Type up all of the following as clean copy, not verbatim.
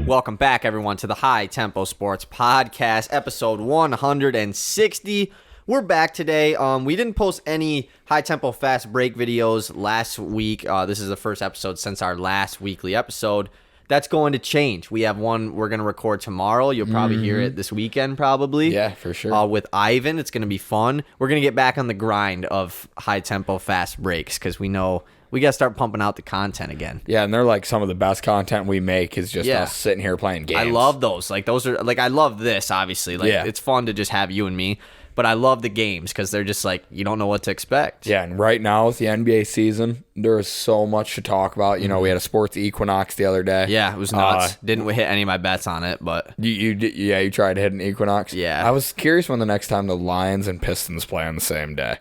Welcome back, everyone, to the High Tempo Sports Podcast, episode 160. We're back today. We didn't post any High Tempo Fast Break videos last week. This is the first episode since our last weekly episode. That's going to change. We have one we're going to record tomorrow. You'll probably hear it this weekend, probably. Yeah, for sure. With Ivan. It's going to be fun. We're going to get back on the grind of High Tempo Fast Breaks because we know we got to start pumping out the content again. Yeah, and they're like some of the best content we make is just us sitting here playing games. I love those. Like, those are, like, I love this, obviously. Like, it's fun to just have you and me. But I love the games because they're just like, you don't know what to expect. Yeah, and right now with the NBA season, there is so much to talk about. You know, we had a sports equinox the other day. Yeah, it was nuts. Didn't hit any of my bets on it, but you tried to hit an equinox. Yeah, I was curious when the next time the Lions and Pistons play on the same day.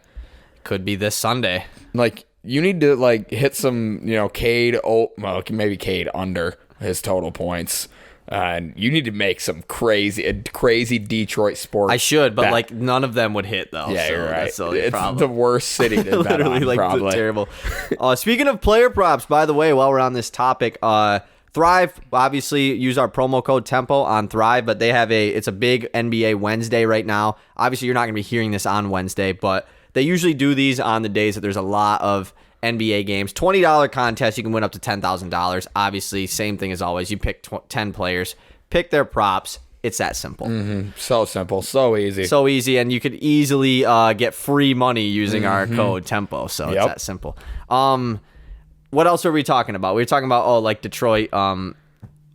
Could be this Sunday. Like, you need to like hit some, Cade. Maybe Cade under his total points. And you need to make some crazy Detroit sports. I should, but like none of them would hit though. Yeah, so you're right. That's It's the worst city to bet on, like probably. Terrible. Speaking of player props, by the way, while we're on this topic, Thrive obviously use our promo code Tempo on Thrive, but they have it's a big NBA Wednesday right now. Obviously, you're not going to be hearing this on Wednesday, but they usually do these on the days that there's a lot of NBA games. $20 contest. You can win up to $10,000. Obviously, same thing as always. You pick 10 players, pick their props. It's that simple. Mm-hmm. So simple. So easy. So easy. And you could easily get free money using our code Tempo. So it's that simple. What else are we talking about? We were talking about, like Detroit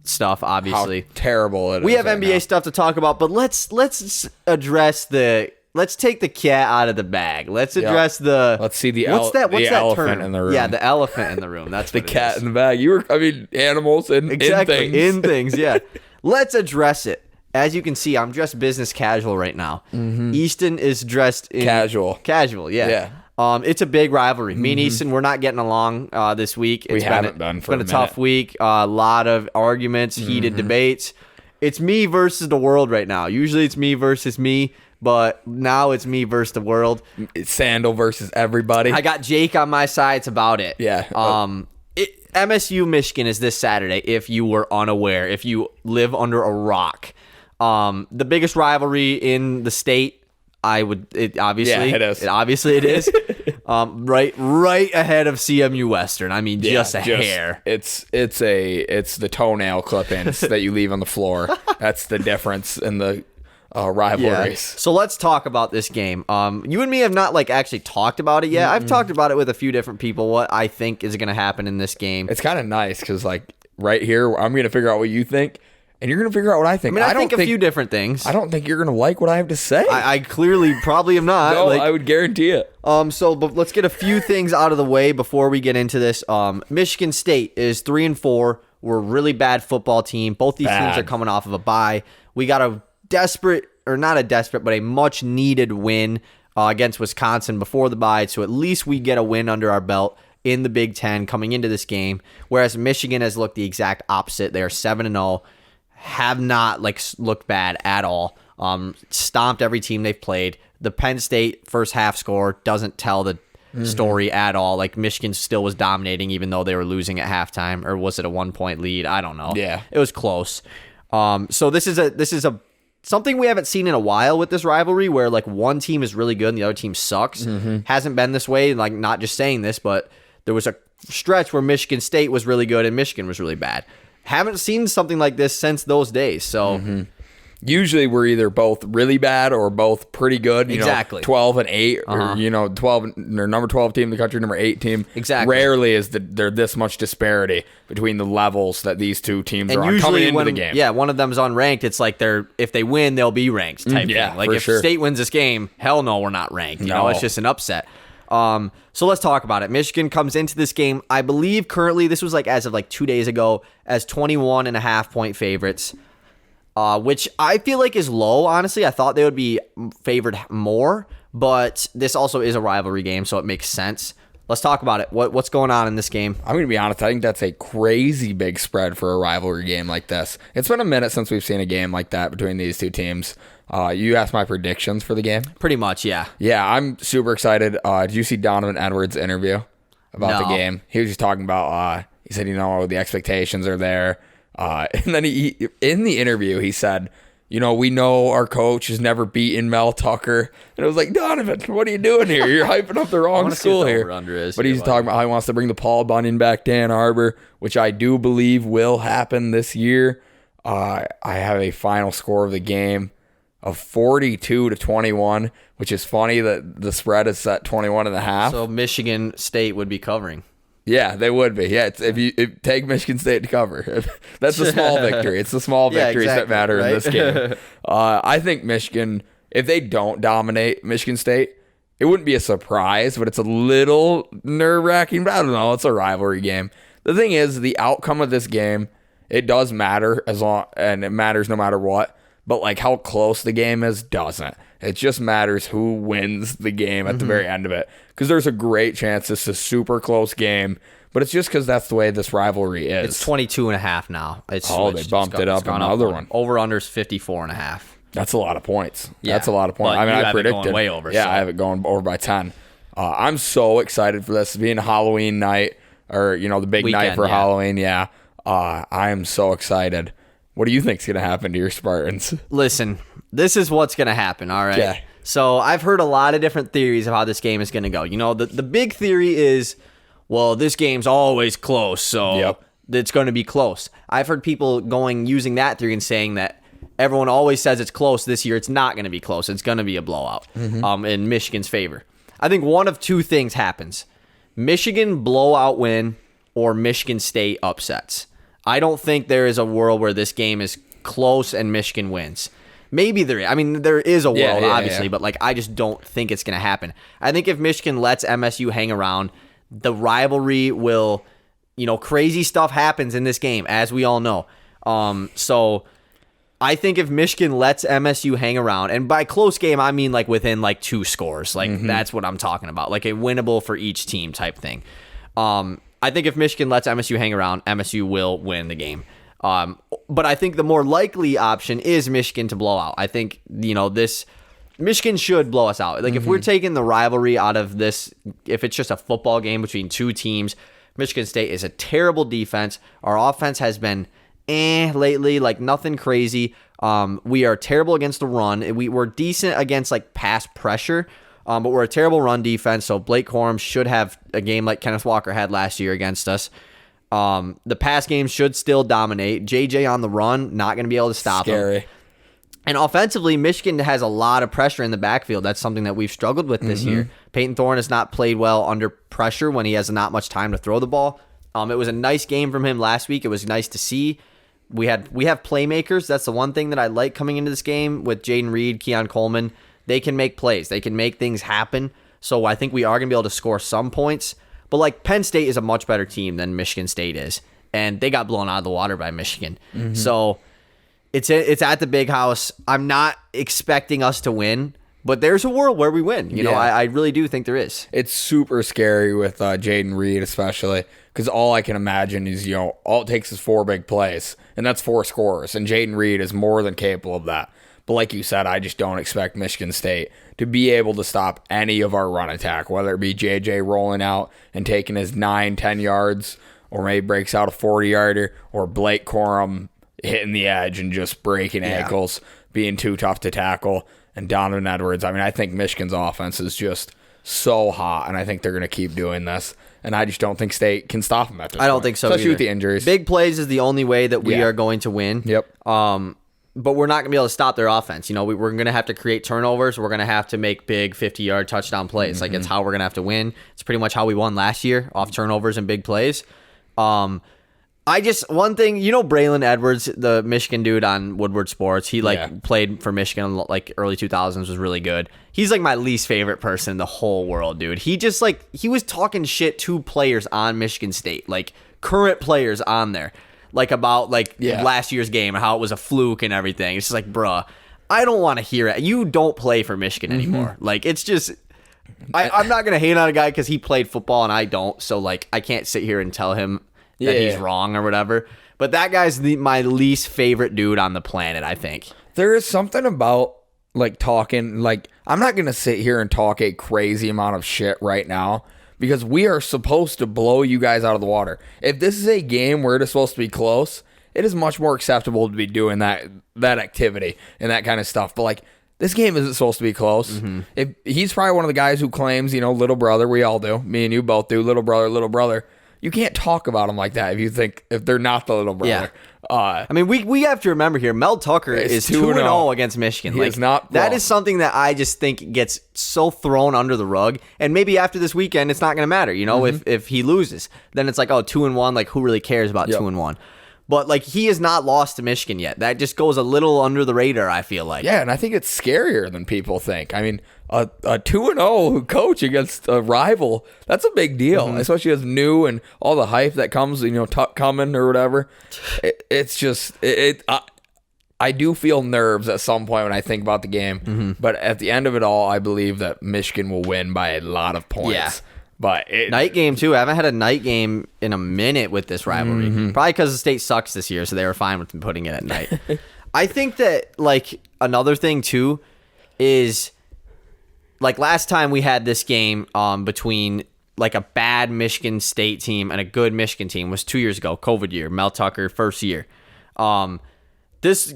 stuff, obviously. How terrible it is. We have NBA stuff to talk about, but let's address let's take the cat out of the bag. Let's address Let's see the elephant in the room. Yeah, the elephant in the room. That's the cat in the bag. Animals in things. In things, yeah. Let's address it. As you can see, I'm dressed business casual right now. Mm-hmm. Easton is dressed in casual. Casual, yeah. It's a big rivalry. Me and Easton, we're not getting along this week. We haven't been for a minute. It's been a tough week. A lot of arguments, heated debates. It's me versus the world right now. Usually it's me versus me. But now it's me versus the world. It's Sandal versus everybody. I got Jake on my side. It's about it. Yeah. MSU Michigan is this Saturday, if you were unaware, if you live under a rock. The biggest rivalry in the state, it obviously is. Right ahead of CMU Western. I mean, just a hair. It's the toenail clip-ins that you leave on the floor. That's the difference in the rivalries. Yeah. So let's talk about this game. You and me have not actually talked about it yet. I've talked about it with a few different people, what I think is going to happen in this game. It's kind of nice because right here, I'm going to figure out what you think, and you're going to figure out what I think. I think a few different things. I don't think you're going to like what I have to say. I clearly probably am not. No, I would guarantee it. But let's get a few things out of the way before we get into this. Michigan State is 3-4. We're a really bad football team. Both these teams are coming off of a bye. We got a much needed win against Wisconsin before the bye, so at least we get a win under our belt in the Big Ten coming into this game, whereas Michigan has looked the exact opposite. They are 7-0, have not looked bad at all, stomped every team they've played. The Penn State first half score doesn't tell the story at all. Michigan still was dominating even though they were losing at halftime, or was it a 1-point lead? I don't know. Yeah, it was close. So this is something we haven't seen in a while with this rivalry, where one team is really good and the other team sucks. Hasn't been this way. Not just saying this, but there was a stretch where Michigan State was really good and Michigan was really bad. Haven't seen something like this since those days. So usually we're either both really bad or both pretty good. Exactly. 12-8, or 12. They're number 12 team in the country, number 8 team. Exactly. Rarely is there this much disparity between the levels that these two teams are on coming into the game. Yeah, one of them's unranked. It's if they win, they'll be ranked type thing. If State wins this game, hell no, we're not ranked. You know, it's just an upset. So let's talk about it. Michigan comes into this game, I believe currently, this was as of 2 days ago, as 21.5-point favorites, which I feel like is low, honestly. I thought they would be favored more, but this also is a rivalry game, so it makes sense. Let's talk about it. What's going on in this game? I'm going to be honest. I think that's a crazy big spread for a rivalry game like this. It's been a minute since we've seen a game like that between these two teams. You asked my predictions for the game? Pretty much, yeah. Yeah, I'm super excited. Did you see Donovan Edwards' interview about the game? He was just talking about, he said, the expectations are there. And then he in the interview, he said, we know our coach has never beaten Mel Tucker. And I was like, Donovan, what are you doing here? You're hyping up the wrong school here. But he's talking about how he wants to bring the Paul Bunyan back to Ann Arbor, which I do believe will happen this year. I have a final score of the game of 42-21, which is funny that the spread is set 21.5. So Michigan State would be covering. Yeah, they would be. Yeah, if you take Michigan State to cover, that's a small victory. It's the small victories that matter in this game. I think Michigan, if they don't dominate Michigan State, it wouldn't be a surprise, but it's a little nerve-wracking. But I don't know. It's a rivalry game. The thing is, the outcome of this game, it does matter and it matters no matter what. But like how close the game is doesn't. It just matters who wins the game at the very end of it. Because there's a great chance this is a super close game. But it's just because that's the way this rivalry is. It's 22.5 now. They bumped it up another one. Over-under's 54.5. That's a lot of points. Yeah. That's a lot of points. I mean, I predicted. Going way over, yeah, so. I have it going over by 10. I'm so excited for this. Being Halloween night, or, the big night for Halloween, yeah. I am so excited. What do you think's going to happen to your Spartans? Listen, this is what's going to happen, all right? Okay. So I've heard a lot of different theories of how this game is going to go. The big theory is, well, this game's always close, so it's going to be close. I've heard people using that theory and saying that everyone always says it's close. This year, it's not going to be close. It's going to be a blowout in Michigan's favor. I think one of two things happens. Michigan blowout win or Michigan State upsets. I don't think there is a world where this game is close and Michigan wins. Maybe there is. I mean, there is a world, obviously, but I just don't think it's going to happen. I think if Michigan lets MSU hang around, the rivalry will, crazy stuff happens in this game, as we all know. So I think if Michigan lets MSU hang around, and by close game, I mean within 2 scores. That's what I'm talking about. Like a winnable for each team type thing. I think if Michigan lets MSU hang around, MSU will win the game. But I think the more likely option is Michigan to blow out. I think, Michigan should blow us out. If we're taking the rivalry out of this, if it's just a football game between two teams, Michigan State is a terrible defense. Our offense has been lately, nothing crazy. We are terrible against the run. We're decent against pass pressure. But we're a terrible run defense, so Blake Corum should have a game like Kenneth Walker had last year against us. The pass game should still dominate. JJ on the run, not going to be able to stop him. And offensively, Michigan has a lot of pressure in the backfield. That's something that we've struggled with this year. Peyton Thorne has not played well under pressure when he has not much time to throw the ball. It was a nice game from him last week. It was nice to see. We have playmakers. That's the one thing that I like coming into this game with Jaden Reed, Keon Coleman. They can make plays. They can make things happen. So I think we are going to be able to score some points. But Penn State is a much better team than Michigan State is. And they got blown out of the water by Michigan. So it's at the big house. I'm not expecting us to win. But there's a world where we win. I really do think there is. It's super scary with Jaden Reed especially. Because all I can imagine is, all it takes is 4 big plays. And that's 4 scores. And Jaden Reed is more than capable of that. But like you said, I just don't expect Michigan State to be able to stop any of our run attack, whether it be JJ rolling out and taking his 9-10 yards, or maybe breaks out a 40-yarder, or Blake Corum hitting the edge and just breaking ankles, being too tough to tackle, and Donovan Edwards. I mean, I think Michigan's offense is just so hot, and I think they're going to keep doing this. And I just don't think State can stop them at this point. I don't think so especially either. With the injuries. Big plays is the only way that we are going to win. Yep. But we're not going to be able to stop their offense. We're going to have to create turnovers. We're going to have to make big 50-yard touchdown plays. It's how we're going to have to win. It's pretty much how we won last year, off turnovers and big plays. One thing, Braylon Edwards, the Michigan dude on Woodward Sports, he played for Michigan early 2000s, was really good. He's my least favorite person in the whole world, dude. He just he was talking shit to players on Michigan State, current players on there. About last year's game and how it was a fluke and everything. It's just bruh, I don't want to hear it. You don't play for Michigan anymore. It's just, I'm not going to hate on a guy because he played football and I don't. So I can't sit here and tell him that he's wrong or whatever. But that guy's my least favorite dude on the planet, I think. There is something about talking, I'm not going to sit here and talk a crazy amount of shit right now. Because we are supposed to blow you guys out of the water. If this is a game where it is supposed to be close, it is much more acceptable to be doing that activity and that kind of stuff. But like, this game isn't supposed to be close. If he's probably one of the guys who claims, little brother, we all do, me and you both do, little brother. You can't talk about him like that if they're not the little brother. I mean, we have to remember here, Mel Tucker is 2-0 against Michigan. He is not that is something that I just think gets so thrown under the rug. And maybe after this weekend, it's not going to matter. If he loses, then it's like, 2-1. Like, who really cares about 2-1? But, like, he has not lost to Michigan yet. That just goes a little under the radar, I feel like. Yeah, and I think it's scarier than people think. I mean, a 2-0 coach against a rival, that's a big deal, especially as new and all the hype that comes, Tuck coming or whatever. It's just, I do feel nerves at some point when I think about the game. But at the end of it all, I believe that Michigan will win by a lot of points. Yeah. But night game too. I haven't had a night game in a minute with this rivalry. Probably because the state sucks this year, so they were fine with putting it at night. I think that like another thing too is like last time we had this game between like a bad Michigan State team and a good Michigan team was 2 years ago, COVID year, Mel Tucker first year. This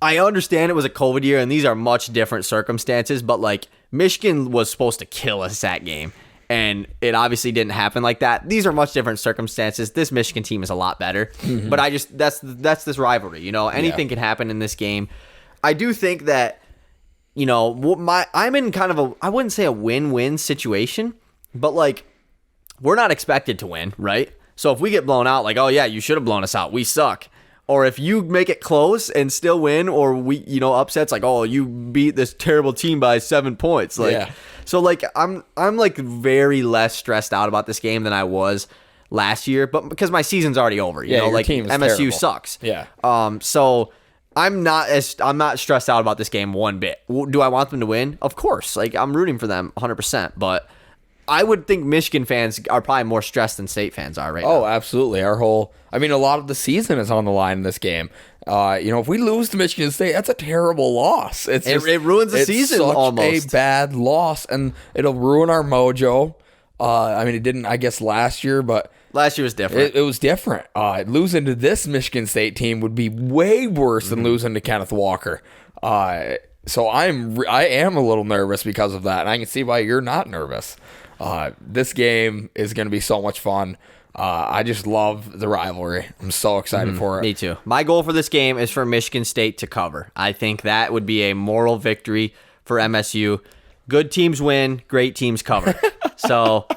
I understand it was a COVID year and these are much different circumstances, but like Michigan was supposed to kill us that game. And it obviously didn't happen like that. These are much different circumstances. This Michigan team is a lot better. But that's this rivalry. Anything can happen in this game. I do think that, I'm in kind of I wouldn't say a win-win situation, but like we're not expected to win, right? So if we get blown out, like, oh yeah, you should have blown us out. We suck. Or if you make it close and still win, or we, upsets like, oh, you beat this terrible team by 7 points. Like, yeah. So like, I'm like very less stressed out about this game than I was last year, but because my season's already over, you know, like MSU terrible. Sucks. Yeah. So I'm not stressed out about this game one bit. Do I want them to win? Of course. Like I'm rooting for them 100%, but I would think Michigan fans are probably more stressed than State fans are right now. Oh, absolutely. A lot of the season is on the line in this game. If we lose to Michigan State, that's a terrible loss. It ruins the season almost. It's a bad loss, and it'll ruin our mojo. It didn't, I guess, last year, but last year was different. It was different. Losing to this Michigan State team would be way worse than losing to Kenneth Walker. So I am a little nervous because of that, and I can see why you're not nervous. This game is going to be so much fun. I just love the rivalry. I'm so excited for it. Me too. My goal for this game is for Michigan State to cover. I think that would be a moral victory for MSU. Good teams win, great teams cover. So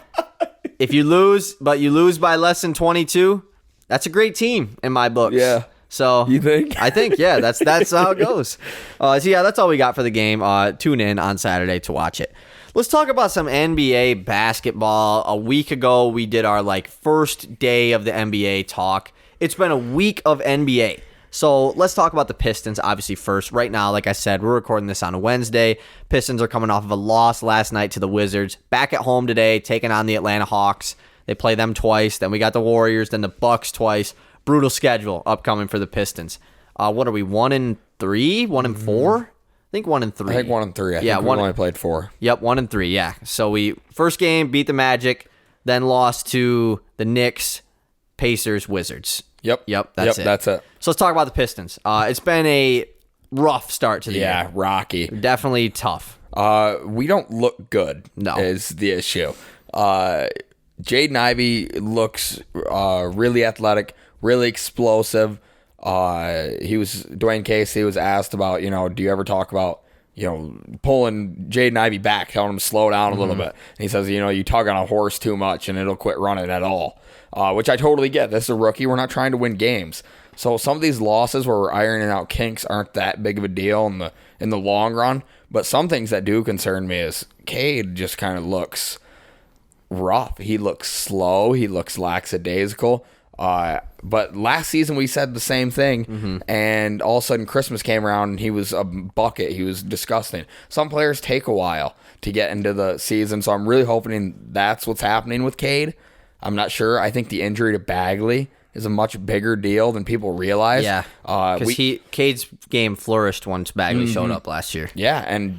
if you lose, but you lose by less than 22, that's a great team in my books. Yeah. So you think? I think, yeah, that's how it goes. That's all we got for the game. Tune in on Saturday to watch it. Let's talk about some NBA basketball. A week ago, we did our first day of the NBA talk. It's been a week of NBA. So let's talk about the Pistons, obviously, first. Right now, like I said, we're recording this on a Wednesday. Pistons are coming off of a loss last night to the Wizards. Back at home today, taking on the Atlanta Hawks. They play them twice. Then we got the Warriors, then the Bucks twice. Brutal schedule upcoming for the Pistons. What are we, 1-3? 1-4? I think 1-3. I think 1-3. I think we only played 4. Yep, 1-3, yeah. So we first game beat the Magic, then lost to the Knicks, Pacers, Wizards. Yep, that's it. So let's talk about the Pistons. It's been a rough start to the year. Yeah, rocky. Definitely tough. We don't look good. No, is the issue. Jaden Ivey looks really athletic, really explosive. Dwayne Casey was asked about, do you ever talk about, pulling Jaden Ivey back, telling him to slow down a little bit. And he says, you tug on a horse too much and it'll quit running at all, which I totally get. This is a rookie. We're not trying to win games. So some of these losses where we're ironing out kinks aren't that big of a deal in the long run. But some things that do concern me is Cade just kind of looks rough. He looks slow. He looks lackadaisical. But last season we said the same thing, and all of a sudden Christmas came around and he was a bucket. He was disgusting. Some players take a while to get into the season, so I'm really hoping that's what's happening with Cade. I'm not sure. I think the injury to Bagley is a much bigger deal than people realize. Yeah, because Cade's game flourished once Bagley showed up last year. Yeah, and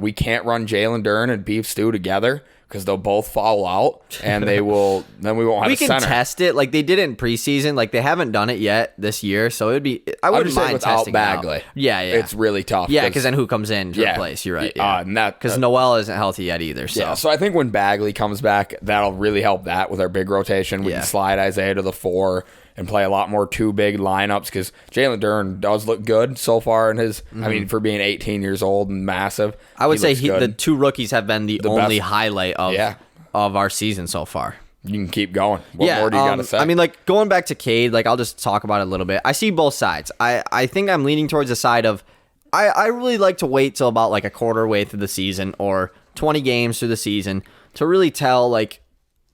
we can't run Jalen Duren and Beef Stew together because they'll both foul out, and then we won't have a center. We can test it. Like, they did it in preseason. Like, they haven't done it yet this year, so it'd be... I wouldn't mind testing Bagley. It out. Yeah. It's really tough. Yeah, because then who comes in to replace? You're right. Yeah. Because Noel isn't healthy yet either. So. Yeah, so I think when Bagley comes back, that'll really help that with our big rotation. We can slide Isaiah to the 4 and play a lot more 2 big lineups, because Jalen Duren does look good so far in his... I mean, for being 18 years old and massive. I would say the 2 rookies have been the only best highlight of our season so far. You can keep going. What more do you got to say? I mean, like, going back to Cade, like, I'll just talk about it a little bit. I see both sides. I think I'm leaning towards the side of... I really like to wait till about, like, a quarter way through the season or 20 games through the season to really tell, like...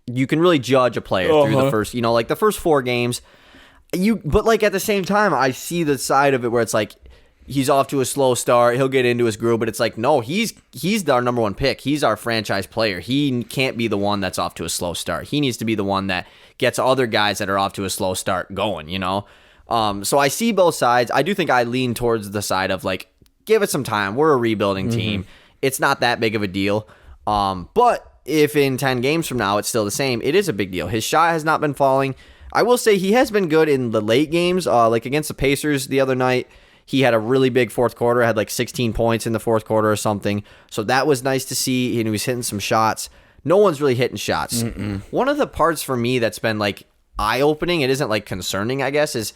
You can really judge a player through the first, like the first 4 games. But like at the same time, I see the side of it where it's like he's off to a slow start. He'll get into his groove, but it's like, no, he's our number 1 pick. He's our franchise player. He can't be the one that's off to a slow start. He needs to be the one that gets other guys that are off to a slow start going, So I see both sides. I do think I lean towards the side of like, give it some time. We're a rebuilding team. It's not that big of a deal. But if in 10 games from now it's still the same, it is a big deal. His shot has not been falling. I will say he has been good in the late games, like against the Pacers the other night. He had a really big fourth quarter, had like 16 points in the fourth quarter or something. So that was nice to see. He was hitting some shots. No one's really hitting shots. One of the parts for me that's been like eye-opening, it isn't like concerning, I guess, is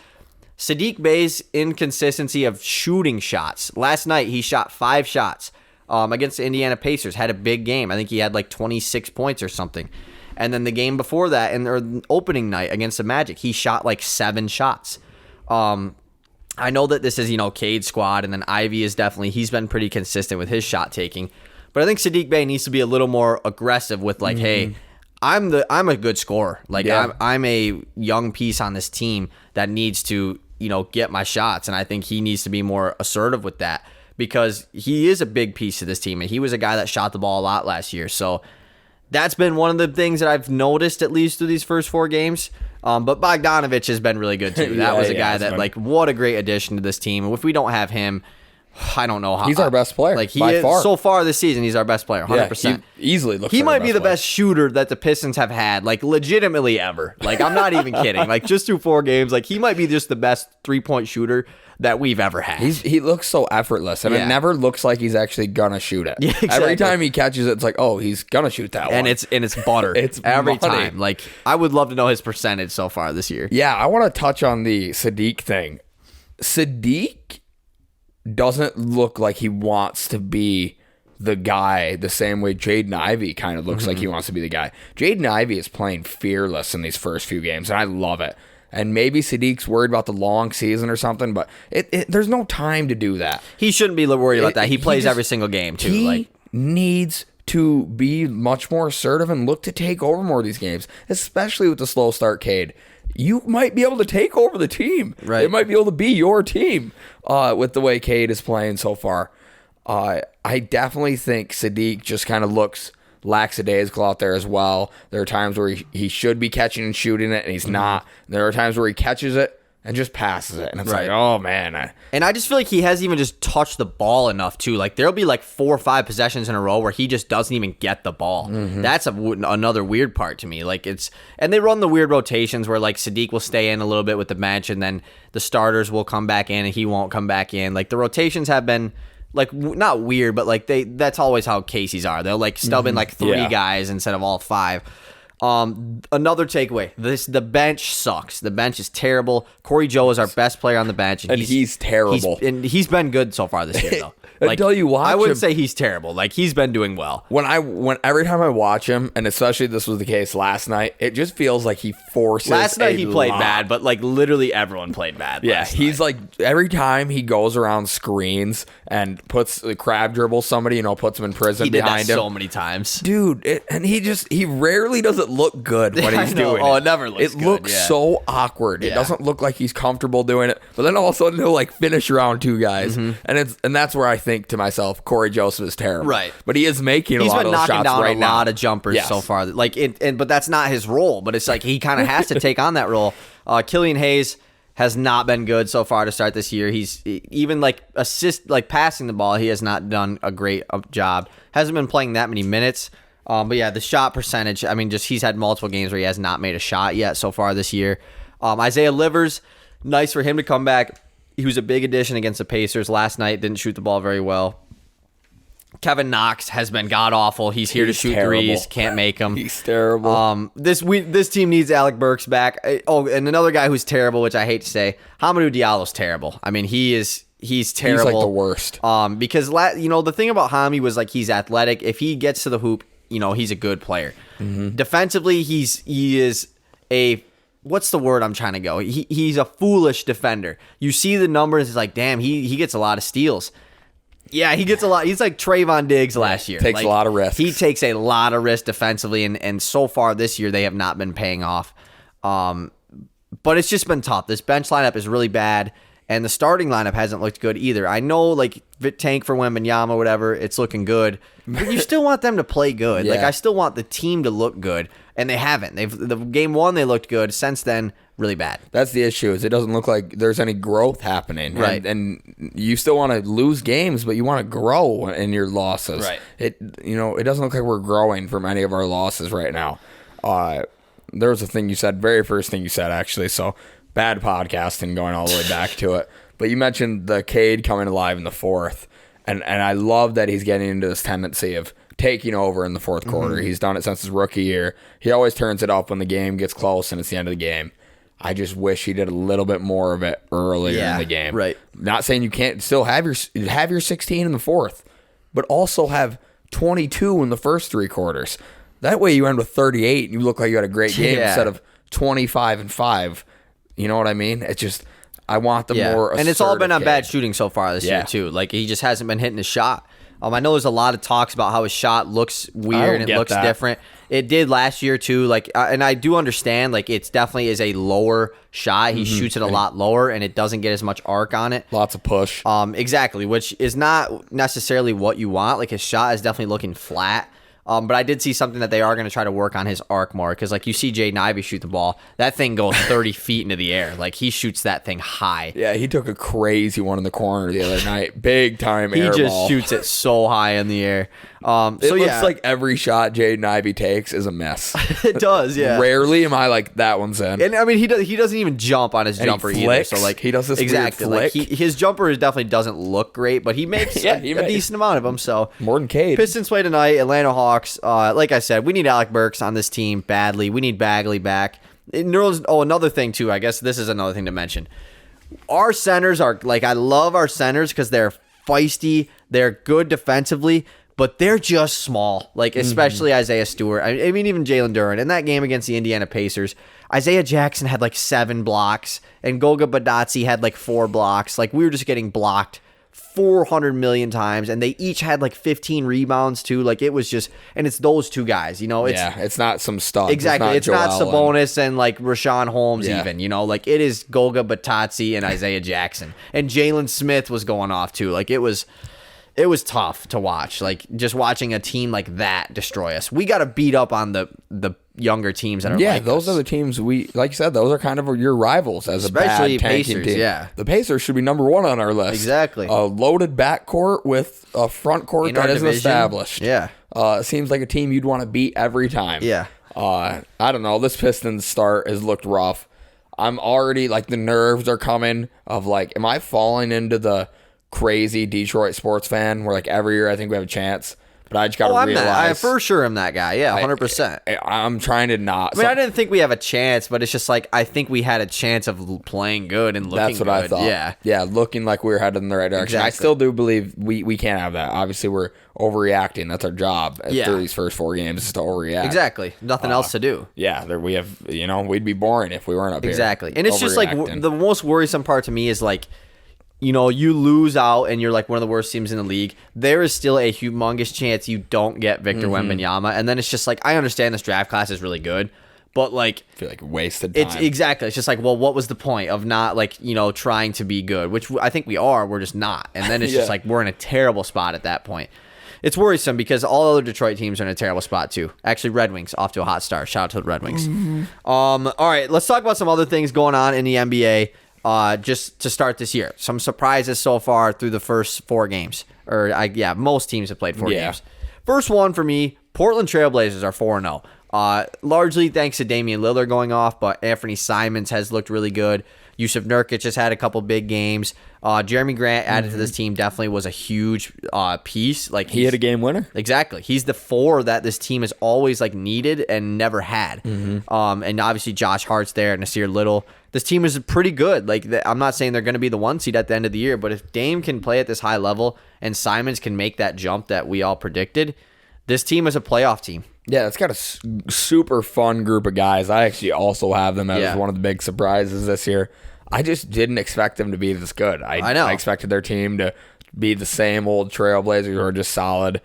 Saddiq Bey's inconsistency of shooting shots. Last night he shot 5 shots. Against the Indiana Pacers, had a big game. I think he had like 26 points or something. And then the game before that, or the opening night against the Magic, he shot like 7 shots. I know that this is, Cade's squad, and then Ivy is definitely, he's been pretty consistent with his shot taking. But I think Saddiq Bey needs to be a little more aggressive with like, hey, I'm a good scorer. Like I'm a young piece on this team that needs to, get my shots. And I think he needs to be more assertive with that, because he is a big piece of this team, and he was a guy that shot the ball a lot last year. So that's been one of the things that I've noticed, at least through these first 4 games. But Bogdanovich has been really good, too. That was a guy that, like, what a great addition to this team. And if we don't have him, I don't know how. He's our best player, like, by far. So far this season, he's our best player, 100%. Yeah, he easily looks He might be the best shooter that the Pistons have had, like, legitimately ever. Like, I'm not even kidding. Like, just through 4 games, like, he might be just the best 3-point shooter that we've ever had. He looks so effortless, and it never looks like he's actually gonna shoot it. Yeah, exactly. Every time he catches it, it's like, oh, he's gonna shoot that one. And it's butter. It's every money. time. Like, I would love to know his percentage so far this year. Yeah, I want to touch on the Saddiq thing. Saddiq doesn't look like he wants to be the guy the same way Jaden Ivey kind of looks like he wants to be the guy. Jaden Ivey is playing fearless in these first few games, and I love it. And maybe Saddiq's worried about the long season or something, but there's no time to do that. He shouldn't be worried about that. He plays every single game, too. He needs to be much more assertive and look to take over more of these games, especially with the slow start, Cade. You might be able to take over the team. Right. It might be able to be your team with the way Cade is playing so far. I definitely think Saddiq just kind of looks lackadaisical out there as well. There are times where he should be catching and shooting it, and he's not. There are times where he catches it and just passes it, and it's like, oh, man. And I just feel like he hasn't even just touched the ball enough, too. Like, there'll be like 4 or 5 possessions in a row where he just doesn't even get the ball. That's another weird part to me. Like, and they run the weird rotations where, like, Saddiq will stay in a little bit with the bench, and then the starters will come back in, and he won't come back in. Like, the rotations have been... like, not weird, but like that's always how Casey's are. They'll like stub in like 3 guys instead of all 5. Another takeaway: the bench sucks. The bench is terrible. Corey Joe is our best player on the bench, and he's terrible. He's been good so far this year, though. Like, until you watch him, I wouldn't say he's terrible. Like, he's been doing well. Every time I watch him, and especially this was the case last night, it just feels like he forces. Last night he played bad, but like literally everyone played bad. Yeah, he's like every time he goes around screens and puts the crab dribble somebody, puts him in prison behind him. He did that so many times, dude. And he rarely does it look good when he's doing it. Oh, it never looks good. It looks so awkward. It doesn't look like he's comfortable doing it. But then all of a sudden he'll like finish around 2 guys, and that's where I think to myself, Corey Joseph is terrible. Right. But he is making a lot of those shots right now. He's been knocking down a lot of jumpers so far. Like but that's not his role. But it's like he kind of has to take on that role. Killian Hayes has not been good so far to start this year. He's even like passing the ball, he has not done a great job. Hasn't been playing that many minutes. But yeah, the shot percentage, I mean, just he's had multiple games where he has not made a shot yet so far this year. Isaiah Livers, nice for him to come back. He was a big addition against the Pacers last night, didn't shoot the ball very well. Kevin Knox has been god-awful. He's here to shoot threes, can't make them. He's terrible. This team needs Alec Burks back. Oh, and another guy who's terrible, which I hate to say, Hamidou Diallo's terrible. I mean, he's terrible. He's like the worst. Because the thing about Hami was like he's athletic. If he gets to the hoop, he's a good player. Mm-hmm. Defensively, he is a what's the word I'm trying to go? He's a foolish defender. You see the numbers, it's like, damn, he gets a lot of steals. Yeah, he gets a lot. He's like Trayvon Diggs last year. Takes a lot of risks. He takes a lot of risks defensively, and so far this year they have not been paying off. But it's just been tough. This bench lineup is really bad, and the starting lineup hasn't looked good either. I know, like, tank for Wembanyama, whatever, it's looking good, but you still want them to play good. Yeah. Like, I still want the team to look good, and they haven't. The game one, they looked good. Since then, really bad. That's the issue, is it doesn't look like there's any growth happening. Right. And you still want to lose games, but you want to grow in your losses. Right. It doesn't look like we're growing from any of our losses right now. There was a thing you said, very first thing you said, actually, so bad podcasting going all the way back to it. But you mentioned the Cade coming alive in the fourth, and I love that he's getting into this tendency of taking over in the fourth quarter. Mm-hmm. He's done it since his rookie year. He always turns it up when the game gets close and it's the end of the game. I just wish he did a little bit more of it earlier in the game. Right. Not saying you can't still have your 16 in the fourth, but also have 22 in the first three quarters. That way you end with 38 and you look like you had a great game instead of 25-5. You know what I mean? It's just, I want the more assertive. And it's all been on bad shooting so far this year, too. Like, he just hasn't been hitting his shot. I know there's a lot of talks about how his shot looks weird and it looks different. It did last year, too. Like, and I do understand, like, it's definitely is a lower shot. He shoots it a lot lower, and it doesn't get as much arc on it. Lots of push. Exactly, which is not necessarily what you want. Like, his shot is definitely looking flat. But I did see something that they are going to try to work on his arc more, because like you see Jaden Ivey shoot the ball, that thing goes 30 feet into the air. Like, he shoots that thing high. Yeah, he took a crazy one in the corner the other night. Big time air ball. He just shoots it so high in the air. It looks like every shot Jaden Ivey takes is a miss. It does, yeah. Rarely am I like, that one's in. And I mean, he doesn't even jump on his jumper either. So like, he does this exactly weird like flick. his jumper definitely doesn't look great, but he makes a decent amount of them. So more than Cade. Pistons play tonight. Atlanta Hawks. Like I said, we need Alec Burks on this team badly. We need Bagley back. Another thing too. I guess this is another thing to mention. Our centers are like, I love our centers because they're feisty. They're good defensively. But they're just small, like especially Isaiah Stewart. I mean, even Jalen Duren. In that game against the Indiana Pacers, Isaiah Jackson had like 7 blocks, and Goga Badatsi had like 4 blocks. Like, we were just getting blocked 400 million times, and they each had like 15 rebounds too. Like, it was just, and it's those two guys, it's not some stuff. Exactly. It's not Sabonis and like Rashawn Holmes even, like it is Goga Batatsi and Isaiah Jackson. And Jalen Smith was going off too. Like, it was tough to watch, like just watching a team like that destroy us. We got to beat up on the younger teams that are like those are the teams like you said, those are kind of your rivals as especially a bad tanking Pacers, team. Yeah. The Pacers should be number 1 on our list. Exactly. A loaded backcourt with a front court that isn't established. Yeah. It seems like a team you'd want to beat every time. Yeah. I don't know. This Pistons start has looked rough. I'm already like, the nerves are coming of like, am I falling into the crazy Detroit sports fan where like every year I think we have a chance, but I just got to realize I for sure am that guy. Yeah, 100%. I'm trying to not. I mean, I didn't think we have a chance, but it's just like, I think we had a chance of playing good and looking good. That's what I thought. Yeah, looking like we were headed in the right direction. Exactly. I still do believe we can't have that. Obviously, we're overreacting. That's our job through these first 4 games, is to overreact. Exactly. Nothing else to do. Yeah, we have. We'd be boring if we weren't up here. Exactly. And it's just like, the most worrisome part to me is like, you lose out and you're like one of the worst teams in the league. There is still a humongous chance you don't get Victor Wembanyama. And then it's just like, I understand this draft class is really good, but like, I feel like wasted time. It's just like, well, what was the point of not like, trying to be good, which I think we are, we're just not. And then it's just like, we're in a terrible spot at that point. It's worrisome because all other Detroit teams are in a terrible spot too. Actually, Red Wings off to a hot start. Shout out to the Red Wings. All right, let's talk about some other things going on in the NBA. Just to start this year, some surprises so far through the first 4 games. Most teams have played 4 games. First one for me, Portland Trailblazers are 4-0. Largely thanks to Damian Lillard going off, but Anthony Simons has looked really good. Yusuf Nurkic just had a couple big games. Jeremy Grant added to this team definitely was a huge piece. Like he had a game winner. Exactly. He's the 4 that this team has always like needed and never had. And obviously Josh Hart's there, Nasir Little. This team is pretty good. Like I'm not saying they're going to be the 1 seed at the end of the year, but if Dame can play at this high level and Simons can make that jump that we all predicted, this team is a playoff team. Yeah, it's got a super fun group of guys. I actually also have them as one of the big surprises this year. I just didn't expect them to be this good. I know. I expected their team to be the same old Trailblazers who are just solid.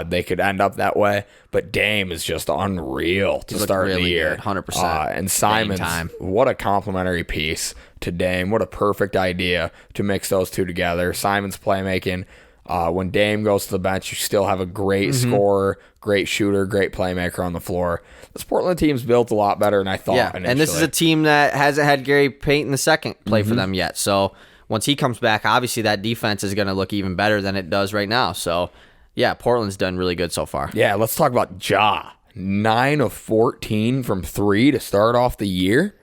They could end up that way. But Dame is just unreal to start the year. 100%. And Simons, what a complimentary piece to Dame. What a perfect idea to mix those two together. Simons' playmaking. When Dame goes to the bench, you still have a great scorer, great shooter, great playmaker on the floor. This Portland team's built a lot better than I thought initially. And this is a team that hasn't had Gary Payton II play for them yet. So once he comes back, obviously that defense is going to look even better than it does right now. So, yeah, Portland's done really good so far. Yeah, let's talk about Ja. 9 of 14 from 3 to start off the year.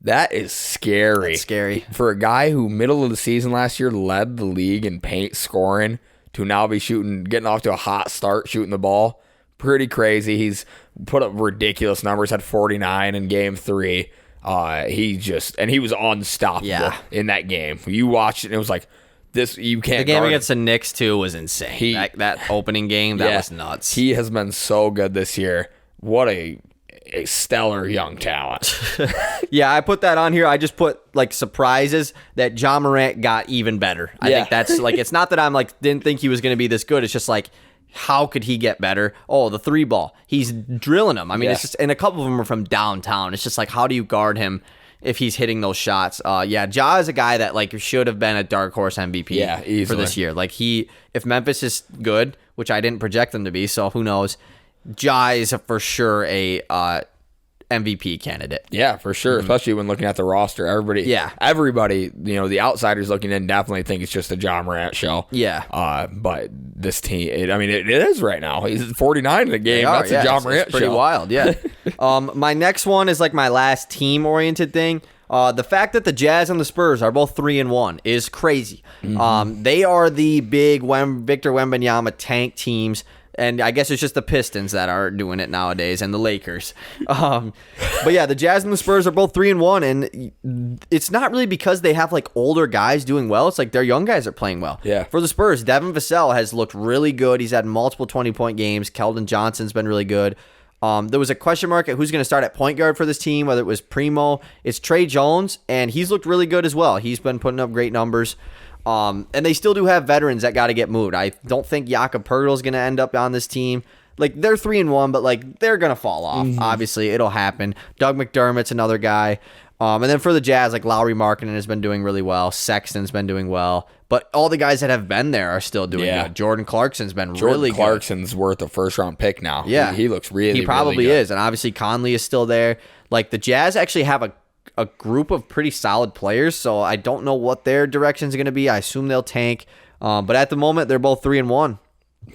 That is scary. That's scary. For a guy who middle of the season last year led the league in paint scoring to now be getting off to a hot start shooting the ball. Pretty crazy. He's put up ridiculous numbers, had 49 in game 3. He was unstoppable in that game. You watched it and it was like, you can't. The game against the Knicks too was insane. That opening game, that was nuts. He has been so good this year. What a stellar young talent. Yeah, I put that on here. I just put like surprises that John Morant got even better. I think that's like, it's not that I'm like didn't think he was going to be this good. It's just like, how could he get better? Oh, the 3 ball. He's drilling them. I mean, it's just, and a couple of them are from downtown. It's just like, how do you guard him if he's hitting those shots? Ja is a guy that like should have been a dark horse MVP for this year. Like if Memphis is good, which I didn't project them to be, so who knows? Ja is for sure a MVP candidate. Yeah, for sure. Especially when looking at the roster, everybody, the outsiders looking in definitely think it's just a Ja Morant show. Yeah. But this team, it is right now. He's 49 in the game. That's a Ja Morant it's pretty show. Wild. Yeah. My next one is like my last team oriented thing. The fact that the Jazz and the Spurs are both 3-1 is crazy. They are the big Victor Wembanyama tank teams. And I guess it's just the Pistons that are doing it nowadays, and the Lakers. But yeah, the Jazz and the Spurs are both 3-1, and it's not really because they have like older guys doing well. It's like their young guys are playing well. Yeah. For the Spurs, Devin Vassell has looked really good. He's had multiple 20-point games. Keldon Johnson's been really good. There was a question mark at who's going to start at point guard for this team, whether it was Primo. It's Trey Jones, and he's looked really good as well. He's been putting up great numbers. And they still do have veterans that got to get moved. I don't think Jakob Poeltl is going to end up on this team. Like, they're 3-1, but like they're going to fall off. Obviously, it'll happen. Doug McDermott's another guy. And then for the Jazz, like Lauri Markkanen has been doing really well. Sexton's been doing well. But all the guys that have been there are still doing good. Jordan Clarkson's been really good. Clarkson's worth a first-round pick now. Yeah. He looks really, he probably really good. is. And obviously, Conley is still there. Like, the Jazz actually have a group of pretty solid players, so I don't know what their directions are going to be. I assume they'll tank. But at the moment, they're both 3-1.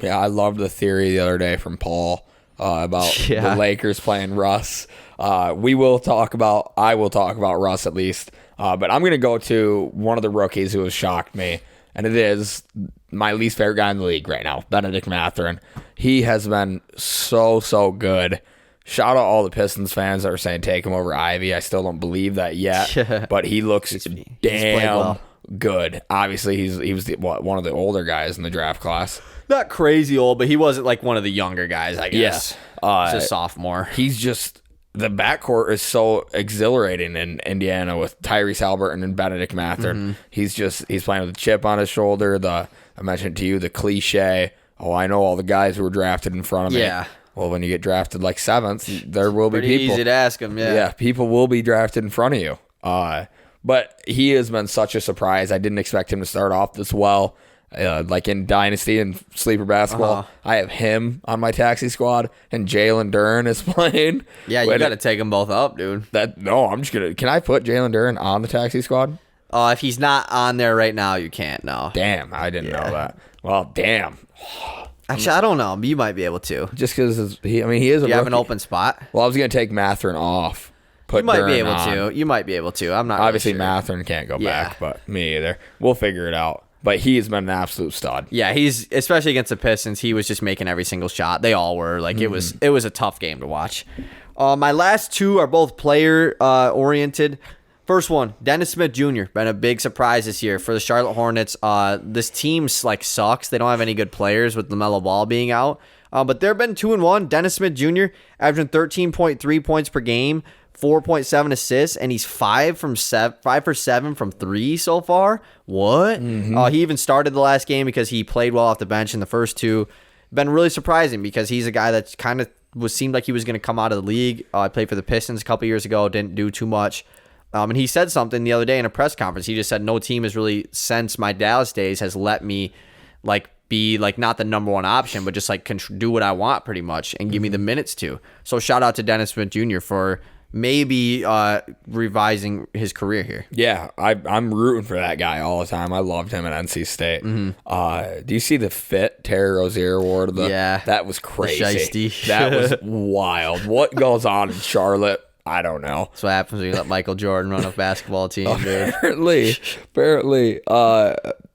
Yeah, I loved the theory the other day from Paul about the Lakers playing Russ. I will talk about Russ at least. But I'm going to go to one of the rookies who has shocked me, and it is my least favorite guy in the league right now, Benedict Mathurin. He has been so good. Shout out all the Pistons fans that are saying take him over Ivy. I still don't believe that yet, but he looks damn good. Obviously, he was one of the older guys in the draft class. Not crazy old, but he wasn't like one of the younger guys, I guess. He's a sophomore. He's just, the backcourt is so exhilarating in Indiana with Tyrese Haliburton and Benedict Mathurin. He's playing with a chip on his shoulder. I mentioned to you the cliche, I know all the guys who were drafted in front of me. Yeah. Well, when you get drafted like 7th, there will be pretty people. Easy to ask him, Yeah, people will be drafted in front of you. But he has been such a surprise. I didn't expect him to start off this well. Like in Dynasty and Sleeper Basketball, I have him on my taxi squad, and Jalen Duren is playing. Yeah, you got to take them both up, dude. I'm just going to... Can I put Jalen Duren on the taxi squad? If he's not on there right now, you can't, no. Damn, I didn't know that. Well, damn. Actually, I don't know. You might be able to. Just because he is a You have an open spot? Well, I was going to take Mathurin off. You might be able to. You might be able to. I'm not Obviously, really sure. Mathurin can't go back, but me either. We'll figure it out. But he's been an absolute stud. Yeah, he's especially against the Pistons. He was just making every single shot. They all were. Like it was a tough game to watch. My last two are both player oriented. First one, Dennis Smith Jr. Been a big surprise this year for the Charlotte Hornets. This team sucks. They don't have any good players with LaMelo Ball being out. But they've been 2-1. Dennis Smith Jr. averaging 13.3 points per game, 4.7 assists, and he's 5 for 7 from 3 so far. What? He even started the last game because he played well off the bench in the first two. Been really surprising because he's a guy that's kind of seemed like he was going to come out of the league. I played for the Pistons a couple years ago, didn't do too much. And he said something the other day in a press conference. He just said, no team has really, since my Dallas days, has let me be not the number one option, but just do what I want pretty much and give me the minutes to. So shout out to Dennis Smith Jr. for maybe revising his career here. Yeah, I'm rooting for that guy all the time. I loved him at NC State. Do you see the Terry Rozier award? That was crazy. That was wild. What goes on in Charlotte? I don't know. That's what happens when you let Michael Jordan run a basketball team, dude. Apparently.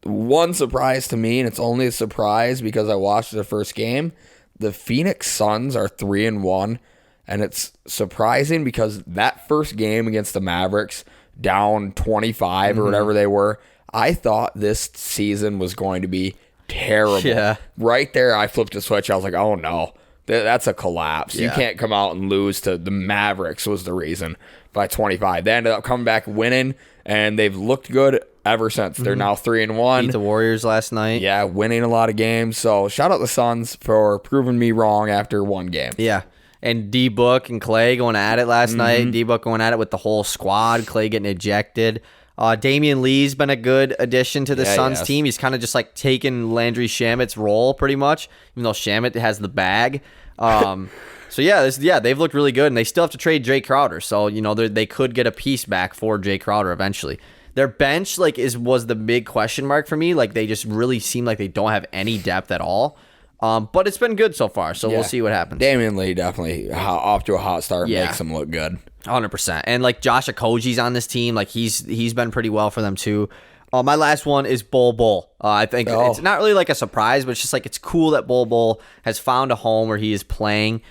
One surprise to me, and it's only a surprise because I watched the first game. The Phoenix Suns are 3-1, and it's surprising because that first game against the Mavericks, down 25 or whatever they were, I thought this season was going to be terrible. Yeah. Right there, I flipped a switch. I was like, oh no. That's a collapse. Yeah. You can't come out and lose to the Mavericks was the reason by 25. They ended up coming back winning, and they've looked good ever since. They're now 3-1. Beat the Warriors last night. Yeah, winning a lot of games. So shout out the Suns for proving me wrong after one game. Yeah. And D-Book and Clay going at it last night. D-Book going at it with the whole squad. Clay getting ejected. Damian Lee's been a good addition to the Suns team. He's kind of just taken Landry Shamit's role pretty much, even though Shamit has the bag. So they've looked really good, and they still have to trade Jay Crowder. So they could get a piece back for Jay Crowder eventually. Their bench was the big question mark for me. They just really seem like they don't have any depth at all. But it's been good so far, so we'll see what happens. Damian Lee definitely off to a hot start. Makes him look good. 100%. And Josh Okogie's on this team. He's been pretty well for them too. My last one is Bol. I think it's not really a surprise, but it's just it's cool that Bol has found a home where he is playing.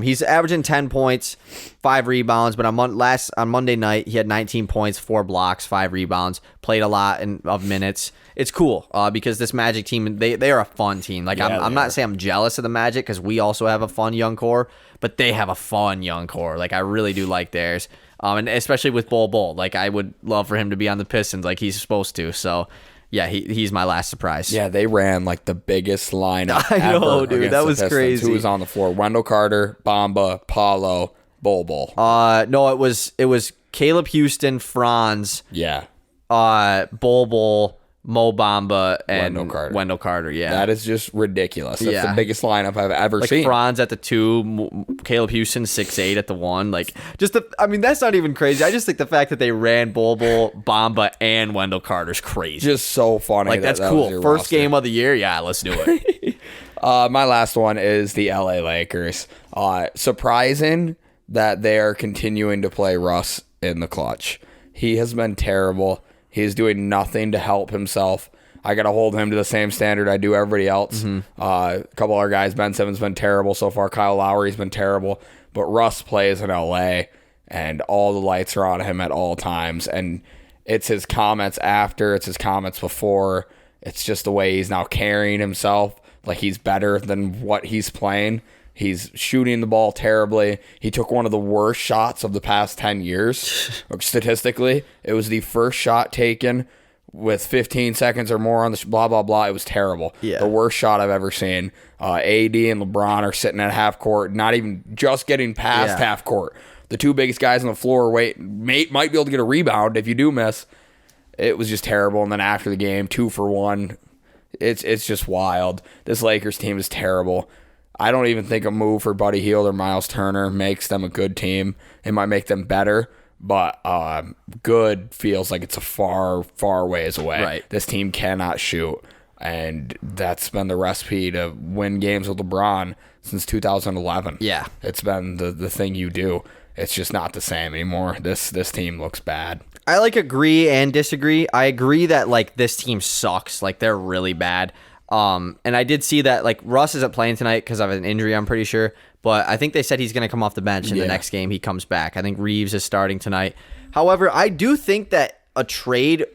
He's averaging 10 points, 5 rebounds, but on Monday night he had 19 points, 4 blocks, 5 rebounds. Played a lot of minutes. It's cool because this Magic team, they are a fun team. I'm not saying I'm jealous of the Magic because we also have a fun young core, but they have a fun young core. I really do like theirs. And especially with Bol. I would love for him to be on the Pistons like he's supposed to. So, yeah, he's my last surprise. Yeah, they ran the biggest lineup I know, dude. That was crazy. Who was on the floor? Wendell Carter, Bamba, Paulo, Bol. No, it was Caleb Houston, Franz. Yeah. Bol, Mo Bamba, and Wendell Carter. Yeah, that is just ridiculous. That's the biggest lineup I've ever seen. Franz at the 2, Caleb Houston 6'8" at the 1. That's not even crazy. I just think the fact that they ran Bol, Bamba, and Wendell Carter's crazy. Just so funny. That's cool. First game of the year. Yeah, let's do it. My last one is the LA Lakers. Surprising that they are continuing to play Russ in the clutch. He has been terrible. He's doing nothing to help himself. I got to hold him to the same standard I do everybody else. A couple other guys, Ben Simmons been terrible so far. Kyle Lowry's been terrible. But Russ plays in LA, and all the lights are on him at all times. And it's his comments after. It's his comments before. It's just the way he's now carrying himself. He's better than what he's playing. He's shooting the ball terribly. He took one of the worst shots of the past 10 years. Statistically, it was the first shot taken with 15 seconds or more on the blah, blah, blah. It was terrible. Yeah. The worst shot I've ever seen. AD and LeBron are sitting at half court, not even just getting past half court. The two biggest guys on the floor might be able to get a rebound if you do miss. It was just terrible. And then after the game, 2 for 1. It's just wild. This Lakers team is terrible. I don't even think a move for Buddy Hield or Miles Turner makes them a good team. It might make them better, but good feels like it's a far, far ways away. Right. This team cannot shoot. And that's been the recipe to win games with LeBron since 2011. Yeah. It's been the thing you do. It's just not the same anymore. This team looks bad. I agree and disagree. I agree that this team sucks. They're really bad. And I did see that Russ isn't playing tonight because of an injury, I'm pretty sure. But I think they said he's going to come off the bench in the next game he comes back. I think Reeves is starting tonight. However, I do think that a trade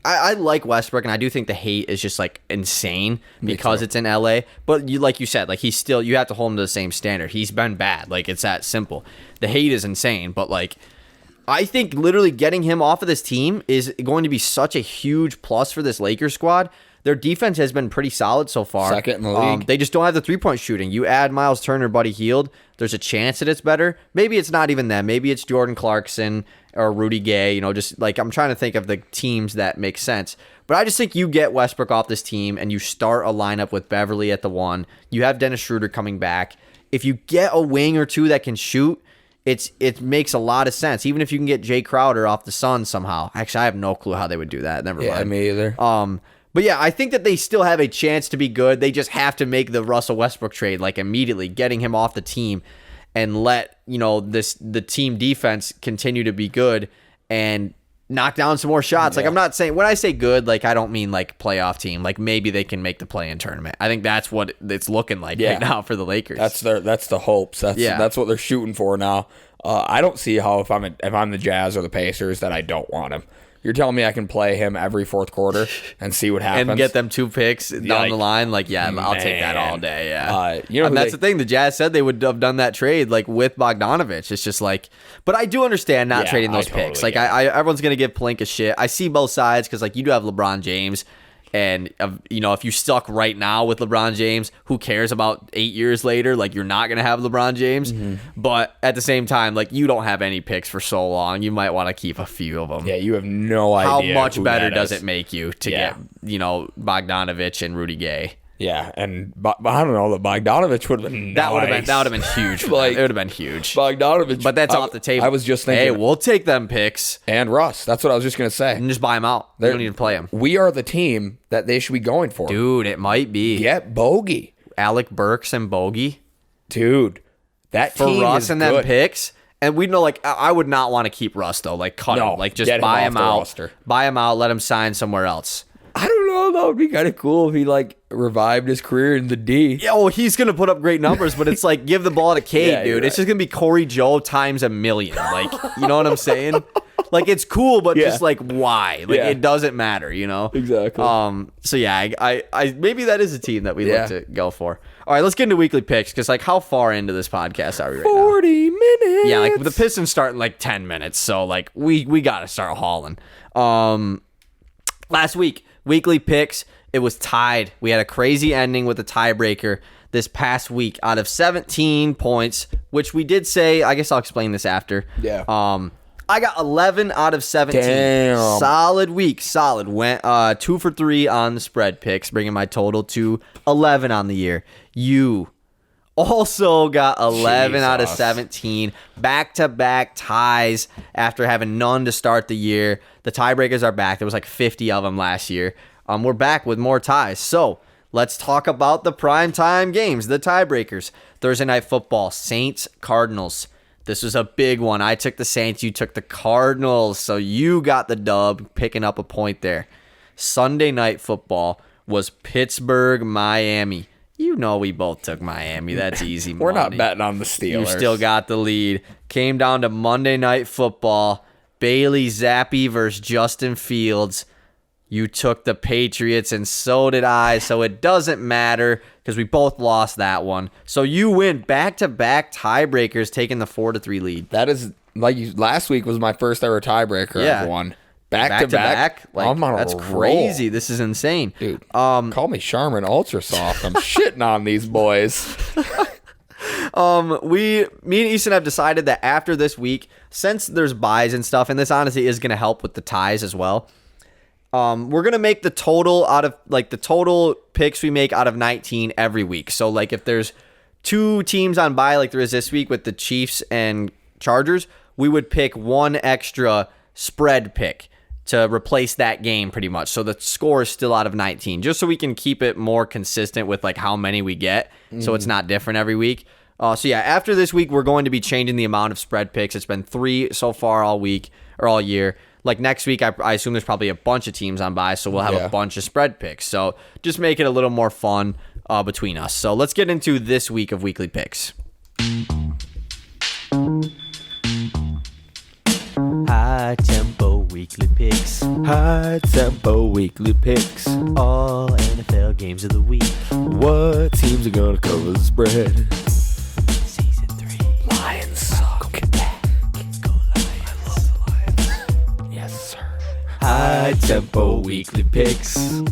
I like Westbrook, and I do think the hate is just insane because it's in LA. But you said, he's still, you have to hold him to the same standard. He's been bad. It's that simple. The hate is insane, but I think literally getting him off of this team is going to be such a huge plus for this Lakers squad. Their defense has been pretty solid so far. Second in the league. They just don't have the three-point shooting. You add Miles Turner, Buddy Hield, there's a chance that it's better. Maybe it's not even them. Maybe it's Jordan Clarkson or Rudy Gay. Just I'm trying to think of the teams that make sense. But I just think you get Westbrook off this team and you start a lineup with Beverly at the 1. You have Dennis Schroeder coming back. If you get a wing or two that can shoot, it makes a lot of sense. Even if you can get Jay Crowder off the Suns somehow. Actually, I have no clue how they would do that. Never mind. Yeah, me either. But yeah, I think that they still have a chance to be good. They just have to make the Russell Westbrook trade immediately, getting him off the team and let, the team defense continue to be good and knock down some more shots. I'm not saying, when I say good, I don't mean playoff team. Maybe they can make the play-in tournament. I think that's what it's looking like right now for the Lakers. That's the hopes. That's what they're shooting for now. I don't see how if I'm the Jazz or the Pacers that I don't want him. You're telling me I can play him every fourth quarter and see what happens? And get them 2 picks down the line? I'll take that all day, yeah. And that's the thing. The Jazz said they would have done that trade, with Bogdanovich. It's just but I do understand not trading those picks. Everyone's going to give Plink a shit. I see both sides because, you do have LeBron James. And, if you stuck right now with LeBron James, who cares about 8 years later? You're not going to have LeBron James. Mm-hmm. But at the same time, you don't have any picks for so long. You might want to keep a few of them. Yeah, you have no idea. How much better does it make you to get, Bogdanovich and Rudy Gay? Yeah, and I don't know, the Bogdanovich would have been that would have been huge. It would have been huge. Bogdanovich, but that's off the table. I was just thinking, hey, we'll take them picks and Russ. That's what I was just gonna say. And just buy them out. They don't need to play them. We are the team that they should be going for, dude. It might be get Bogey, Alec Burks and Bogey, dude. That for team Russ is and good. them picks. And we know, I would not want to keep Russ though. Cut him. Just buy him out. Roster. Buy him out. Let him sign somewhere else. I don't know. That would be kind of cool if he revived his career in the D. Yeah, well, he's gonna put up great numbers, but it's give the ball to Cade, dude. Right. It's just gonna be Corey Joe times a million. You know what I'm saying? It's cool, but just why? It doesn't matter, Exactly. So yeah, I maybe that is a team that we look to go for. All right, let's get into weekly picks because how far into this podcast are we right 40 now? minutes. Yeah, the Pistons start in 10 minutes, so we gotta start hauling. Last week. Weekly picks, it was tied. We had a crazy ending with a tiebreaker this past week. Out of 17 points, which we did say, I guess I'll explain this after. Yeah. I got 11 out of 17. Damn. Solid week. Solid. Went 2 for 3 on the spread picks, bringing my total to 11 on the year. You also got 11 out of 17. Back-to-back ties after having none to start the year. The tiebreakers are back. There was 50 of them last year. We're back with more ties. So let's talk about the primetime games, the tiebreakers. Thursday Night Football, Saints, Cardinals. This was a big one. I took the Saints. You took the Cardinals. So you got the dub, picking up a point there. Sunday Night Football was Pittsburgh, Miami. We both took Miami. That's easy money. We're not betting on the Steelers. You still got the lead. Came down to Monday Night Football. Bailey Zappi versus Justin Fields. You took the Patriots, and so did I. So it doesn't matter because we both lost that one. So you win back-to-back tiebreakers, taking the 4-3 lead. That is last week was my first ever tiebreaker. I've won. Back-to-back. That's crazy. This is insane. Dude, call me Charmin Ultra Soft. I'm shitting on these boys. Me and Easton have decided that after this week, since there's buys and stuff, and this honestly is going to help with the ties as well, we're going to make the total out of, the total picks we make out of 19 every week. So, if there's 2 teams on bye, like there is this week with the Chiefs and Chargers, we would pick 1 extra spread pick. to replace that game pretty much. So the score is still out of 19, just so we can keep it more consistent with like how many we get, so it's not different every week. So yeah, after this week, we're going to be changing the amount of spread picks. It's been 3 so far all week or all year. Like next week, I assume there's probably a bunch of teams on bye, so we'll have a bunch of spread picks. So just make it a little more fun between us. So let's get into this week of weekly picks. High tempo weekly picks. High tempo weekly picks. All NFL games of the week. What teams are gonna cover the spread? Season 3. Lions suck. Go Lions. I love the Lions. Yes, sir. High tempo weekly picks.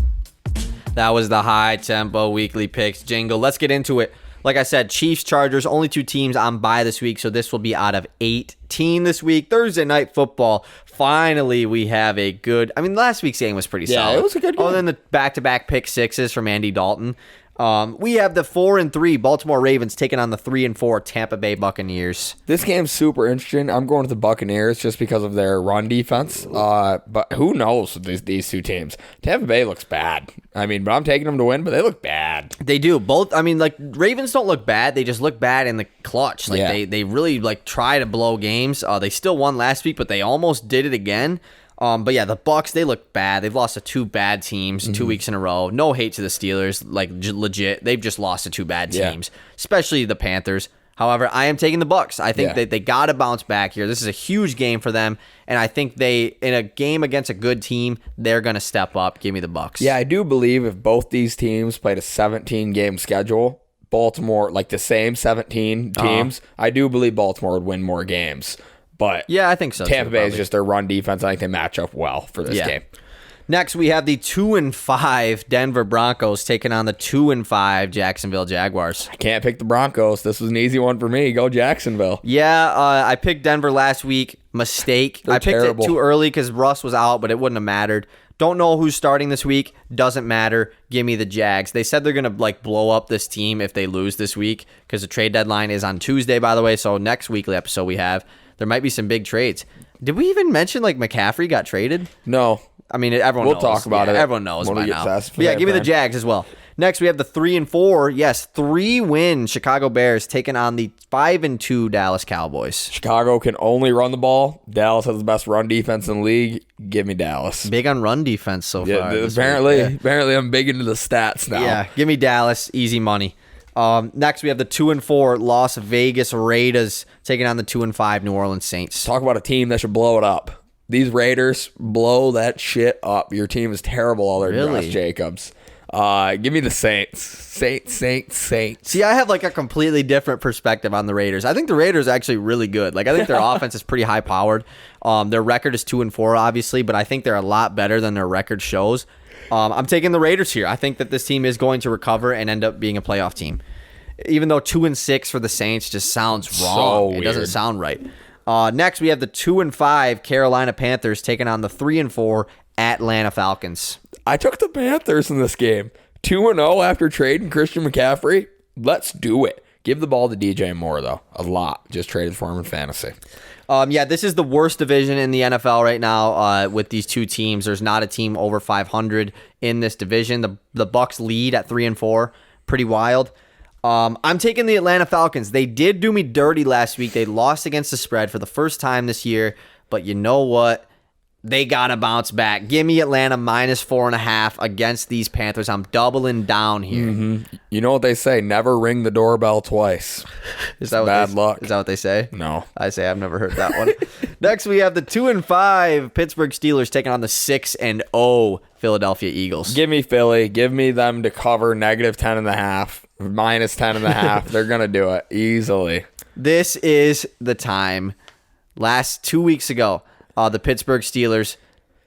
That was the high tempo weekly picks jingle. Let's get into it. Like I said, Chiefs, Chargers, only 2 teams on bye this week, so this will be out of 18 this week. Thursday Night Football. Finally, we have a good... I mean, last week's game was pretty solid. Yeah, it was a good game. Other than the back-to-back pick sixes from Andy Dalton. We have the 4-3 Baltimore Ravens taking on the 3-4 Tampa Bay Buccaneers. This game's super interesting. I'm going with the Buccaneers just because of their run defense. But who knows with these 2 teams? Tampa Bay looks bad. I mean, but I'm taking them to win, but they look bad. They do. Both. I mean, like, Ravens don't look bad. They just look bad in the clutch. Like, they really, like, try to blow games. They still won last week, but they almost did it again. But yeah, the Bucs, they look bad. They've lost to 2 bad teams 2 weeks in a row. No hate to the Steelers, like legit. They've just lost to 2 bad teams, especially the Panthers. However, I am taking the Bucs. I think that they got to bounce back here. This is a huge game for them, and I think in a game against a good team, they're going to step up. Give me the Bucs. Yeah, I do believe if both these teams played a 17-game schedule, Baltimore, like the same 17 teams, I do believe Baltimore would win more games. But yeah, I think so. Tampa Bay is just their run defense. I think they match up well for this game. Next, we have the 2-5 Denver Broncos taking on the 2-5 Jacksonville Jaguars. I can't pick the Broncos. This was an easy one for me. Go Jacksonville. Yeah, I picked Denver last week. Mistake. I picked it too early because Russ was out, but it wouldn't have mattered. Don't know who's starting this week. Doesn't matter. Give me the Jags. They said they're going to like blow up this team if they lose this week because the trade deadline is on Tuesday, by the way. So next weekly episode there might be some big trades. Did we even mention like McCaffrey got traded? No. I mean, everyone knows. We'll talk about it. Everyone knows by now. But yeah, give me the Jags as well. Next, we have the 3-4. Yes, 3-win Chicago Bears taking on the 5-2 Dallas Cowboys. Chicago can only run the ball. Dallas has the best run defense in the league. Give me Dallas. Big on run defense so far. Apparently, I'm big into the stats now. Yeah, give me Dallas. Easy money. Next, we have the 2-4 Las Vegas Raiders taking on the 2-5 New Orleans Saints. Talk about a team that should blow it up. These Raiders blow that shit up. Your team is terrible. All their Josh Jacobs. Give me the Saints. Saints. See, I have like a completely different perspective on the Raiders. I think the Raiders are actually really good. Like, I think their offense is pretty high powered. Their record is 2-4, obviously, but I think they're a lot better than their record shows. I'm taking the Raiders here. I think that this team is going to recover and end up being a playoff team. Even though 2-6 for the Saints just sounds wrong. It doesn't sound right. Next, we have the 2-5 Carolina Panthers taking on the 3-4 Atlanta Falcons. I took the Panthers in this game. 2-0 after trading Christian McCaffrey. Let's do it. Give the ball to DJ Moore, though. A lot. Just traded for him in fantasy. Yeah, this is the worst division in the NFL right now with these 2 teams. There's not a team over 500 in this division. The Bucs lead at 3-4. Pretty wild. I'm taking the Atlanta Falcons. They did do me dirty last week. They lost against the spread for the first time this year. But you know what? They got to bounce back. Give me Atlanta -4.5 against these Panthers. I'm doubling down here. Mm-hmm. You know what they say? Never ring the doorbell twice. Is that bad luck? Is that what they say? No. I say I've never heard that one. Next, we have the 2-5 Pittsburgh Steelers taking on the 6-0 Philadelphia Eagles. Give me Philly. Give me them to cover -10.5, -10.5. They're going to do it easily. This is the time. Last 2 weeks ago, the Pittsburgh Steelers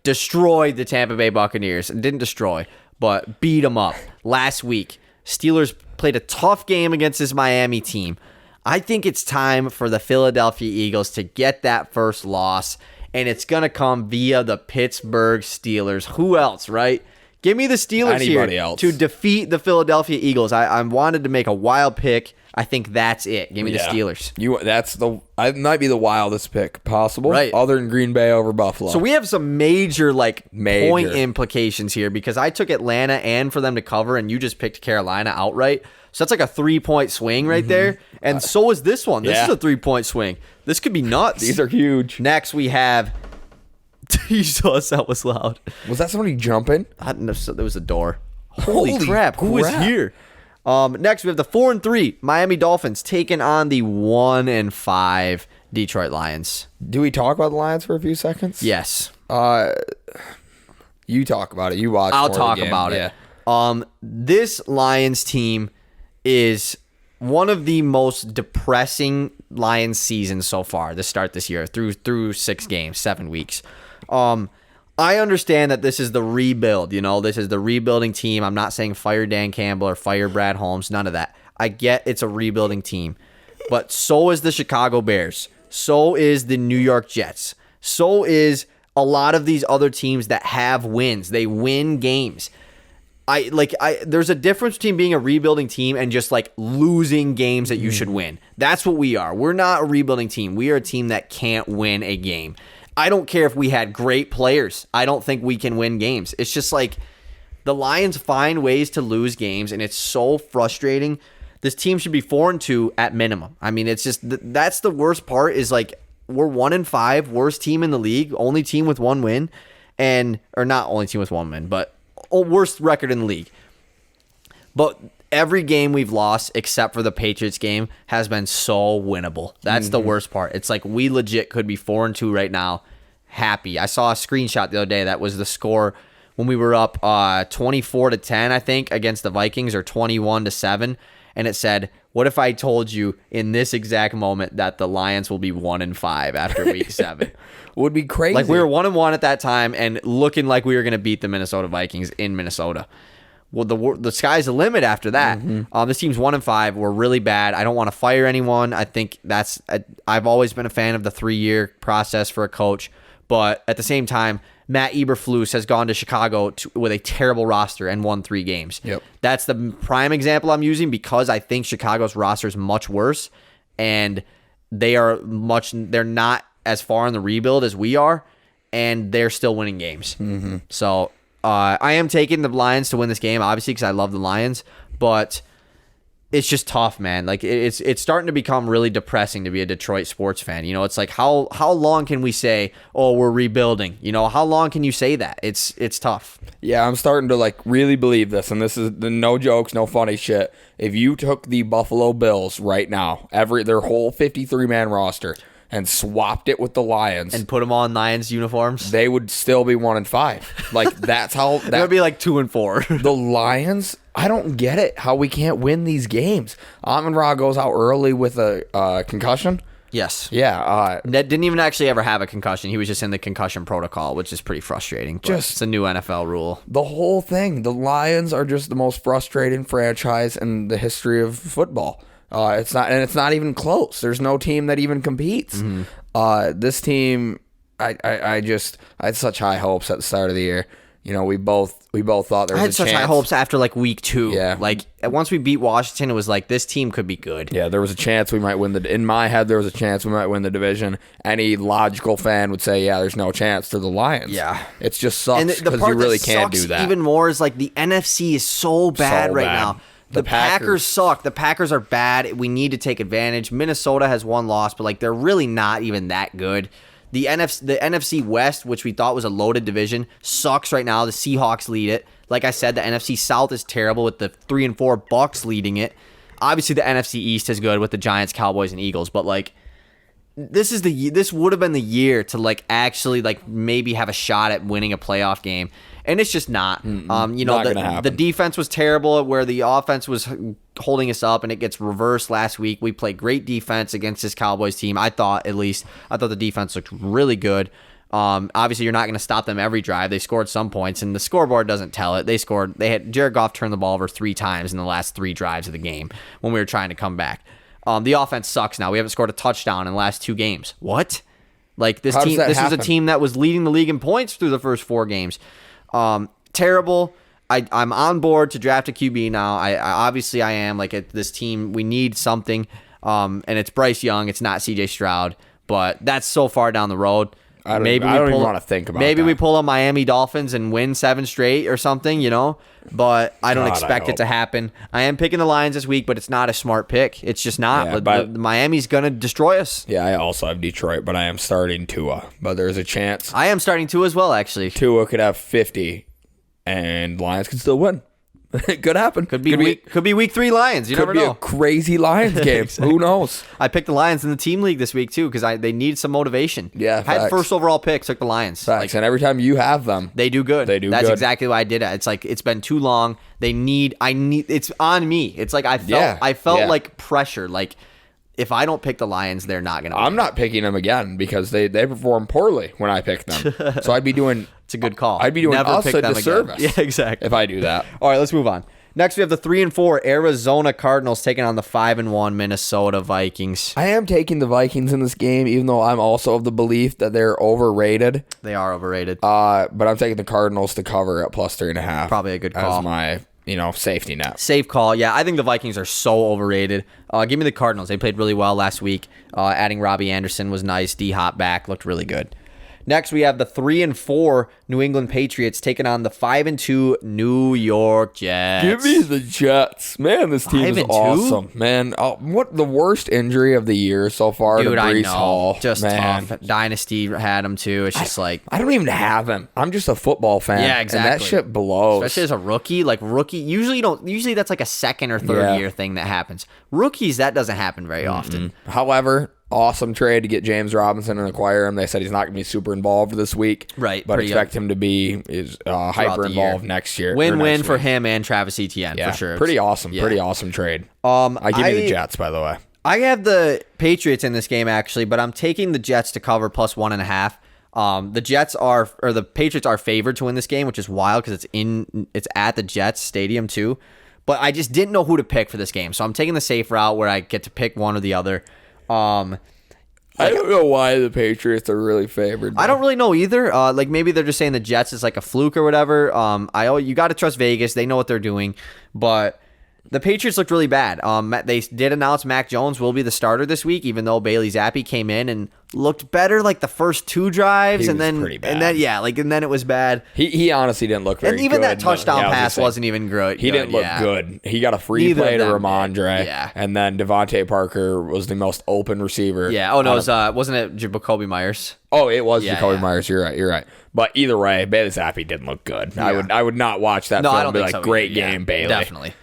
destroyed the Tampa Bay Buccaneers. Didn't destroy, but beat them up. Last week, Steelers played a tough game against this Miami team. I think it's time for the Philadelphia Eagles to get that first loss, and it's going to come via the Pittsburgh Steelers. Who else, right? Give me the Steelers here to defeat the Philadelphia Eagles. I wanted to make a wild pick. I think that's it. Give me the Steelers. That might be the wildest pick possible. Right. Other than Green Bay over Buffalo. So we have some major point implications here because I took Atlanta and for them to cover, and you just picked Carolina outright. So that's like a 3-point swing right there. And so is this one. This is a 3-point swing. This could be nuts. These are huge. Next we have. You saw us. That was loud. Was that somebody jumping? There was a door. Holy crap! Who is here? Next, we have the 4-3 Miami Dolphins taking on the 1-5 Detroit Lions. Do we talk about the Lions for a few seconds? Yes. You talk about it. You watch. I'll talk about it. This Lions team is one of the most depressing Lions seasons so far to start this year through 6 games, 7 weeks. I understand that this is the rebuild. This is the rebuilding team. I'm not saying fire Dan Campbell or fire Brad Holmes. None of that. I get it's a rebuilding team. But so is the Chicago Bears. So is the New York Jets. So is a lot of these other teams that have wins. They win games. There's a difference between being a rebuilding team and just losing games that you should win. That's what we are. We're not a rebuilding team. We are a team that can't win a game. I don't care if we had great players. I don't think we can win games. It's just the Lions find ways to lose games, and it's so frustrating. This team should be 4-2 at minimum. I mean, it's just that's the worst part is we're 1-5, worst team in the league, only team with 1 win, or not only team with 1 win, but worst record in the league. But every game we've lost, except for the Patriots game, has been so winnable. That's the worst part. It's we legit could be 4-2 right now. Happy. I saw a screenshot the other day that was the score when we were up 24-10, I think, against the Vikings, or 21-7, and it said, "What if I told you in this exact moment that the Lions will be 1-5 after Week 7?" Would be crazy. We were 1-1 at that time, and looking like we were going to beat the Minnesota Vikings in Minnesota. Well, the sky's the limit after that. This team's 1-5. We're really bad. I don't want to fire anyone. I think I've always been a fan of the 3-year process for a coach. But at the same time, Matt Eberflus has gone to Chicago with a terrible roster and won 3 games. Yep. That's the prime example I'm using because I think Chicago's roster is much worse, and they're not as far in the rebuild as we are, and they're still winning games. So I am taking the Lions to win this game, obviously, because I love the Lions, but it's just tough, man. It's starting to become really depressing to be a Detroit sports fan. It's how long can we say, "Oh, we're rebuilding"? How long can you say that? It's tough. Yeah, I'm starting to really believe this, and this is no jokes, no funny shit. If you took the Buffalo Bills right now, their whole 53-man roster, and swapped it with the Lions and put them on Lions uniforms, they would still be 1-5. That's how that would be 2-4. The Lions, I don't get it how we can't win these games. Amon-Ra goes out early with a concussion. Yes. Yeah. Ned didn't even actually ever have a concussion. He was just in the concussion protocol, which is pretty frustrating. It's a new NFL rule. The whole thing. The Lions are just the most frustrating franchise in the history of football. It's not even close. There's no team that even competes. This team, I had such high hopes at the start of the year. We both thought there was a chance. I had such high hopes after week 2. Yeah. Once we beat Washington, it was this team could be good. Yeah, there was a chance we might win in my head, there was a chance we might win the division. Any logical fan would say, yeah, there's no chance to the Lions. Yeah. It just sucks because you really can't do that. Even more is the NFC is so bad right now. The Packers suck. The Packers are bad. We need to take advantage. Minnesota has 1 loss, but they're really not even that good. The NFC West, which we thought was a loaded division, sucks right now. The Seahawks lead it. Like I said, the NFC South is terrible with the 3-4 Bucks leading it. Obviously, the NFC East is good with the Giants, Cowboys, and Eagles, but this would have been the year to actually maybe have a shot at winning a playoff game. And it's just not. Not gonna happen. The defense was terrible where the offense was holding us up, and it gets reversed last week. We played great defense against this Cowboys team. I thought the defense looked really good. Obviously, you're not going to stop them every drive. They scored some points, and the scoreboard doesn't tell it. They had Jared Goff turn the ball over 3 times in the last 3 drives of the game when we were trying to come back. The offense sucks now. We haven't scored a touchdown in the last 2 games. What? This team. This was a team that was leading the league in points through the first 4 games. Terrible. I'm on board to draft a QB now. I obviously I am. Like, at this team, we need something. And it's Bryce Young. It's not CJ Stroud. But that's so far down the road. I don't even want to think about maybe that. we pull up Miami Dolphins and win 7 straight or something, But I don't expect it to happen. I am picking the Lions this week, but it's not a smart pick. It's just not. Yeah, but Miami's going to destroy us. Yeah, I also have Detroit, but I am starting Tua. But there's a chance. I am starting Tua as well, actually. Tua could have 50, and Lions could still win. It could happen. Could be week 3 Lions. You never know. Could be a crazy Lions game. Exactly. Who knows? I picked the Lions in the team league this week too because they need some motivation. Yeah, had facts. first overall pick, took the Lions. Facts. And every time you have them, they do good. That's good. exactly why I did it. It's like it's been too long. It's on me. It's like I felt like pressure. Like if I don't pick the Lions, they're not gonna win. I'm not picking them again because they perform poorly when I pick them. So I'd be doing. It's a good call. I'd be doing us a disservice. Yeah, exactly. If I do that. All right, let's move on. Next, we have the 3-4 Arizona Cardinals taking on the 5-1 Minnesota Vikings. I am taking the Vikings in this game, even though I'm also of the belief that they're overrated. They are overrated. But I'm taking the Cardinals to cover at +3.5. Probably a good call. As my, safety net. Safe call. Yeah, I think the Vikings are so overrated. Give me the Cardinals. They played really well last week. Adding Robbie Anderson was nice. D-Hop back. Looked really good. Next, we have the 3-4 New England Patriots taking on the 5-2 New York Jets. Give me the Jets. Man, this team is awesome. Man, what the worst injury of the year so far to Breece Hall. Just tough. Dynasty had him too. It's just like... I don't even have him. I'm just a football fan. Yeah, exactly. And that shit blows. Especially as a rookie. Usually that's like a second or third year thing that happens. Rookies, that doesn't happen very often. However... Awesome trade to get James Robinson and acquire him. They said he's not going to be super involved this week. Right. But expect him to be hyper involved next year. Win-win for him and Travis Etienne, for sure. Pretty awesome. Yeah. Pretty awesome trade. I give you the Jets, by the way. I have the Patriots in this game, actually, but I'm taking the Jets to cover +1.5. The Patriots are favored to win this game, which is wild because it's at the Jets Stadium too. But I just didn't know who to pick for this game. So I'm taking the safe route where I get to pick one or the other. I don't know why the Patriots are really favored. I don't really know either. Maybe they're just saying the Jets is like a fluke or whatever. You got to trust Vegas. They know what they're doing. But the Patriots looked really bad. They did announce Mac Jones will be the starter this week, even though Bailey Zappi came in and looked better like the first 2 drives, and then pretty bad. And then it was bad. He honestly didn't look very good. And even that touchdown pass wasn't even good. He didn't look good. He got a free play to Ramondre, and then Devontae Parker was the most open receiver. Yeah. Oh no, wasn't it Jacoby Myers? Oh, it was Jacoby Myers. You're right. But either way, Bailey Zappi didn't look good. Yeah. I would not watch that film and be like, great game, Bailey. Definitely.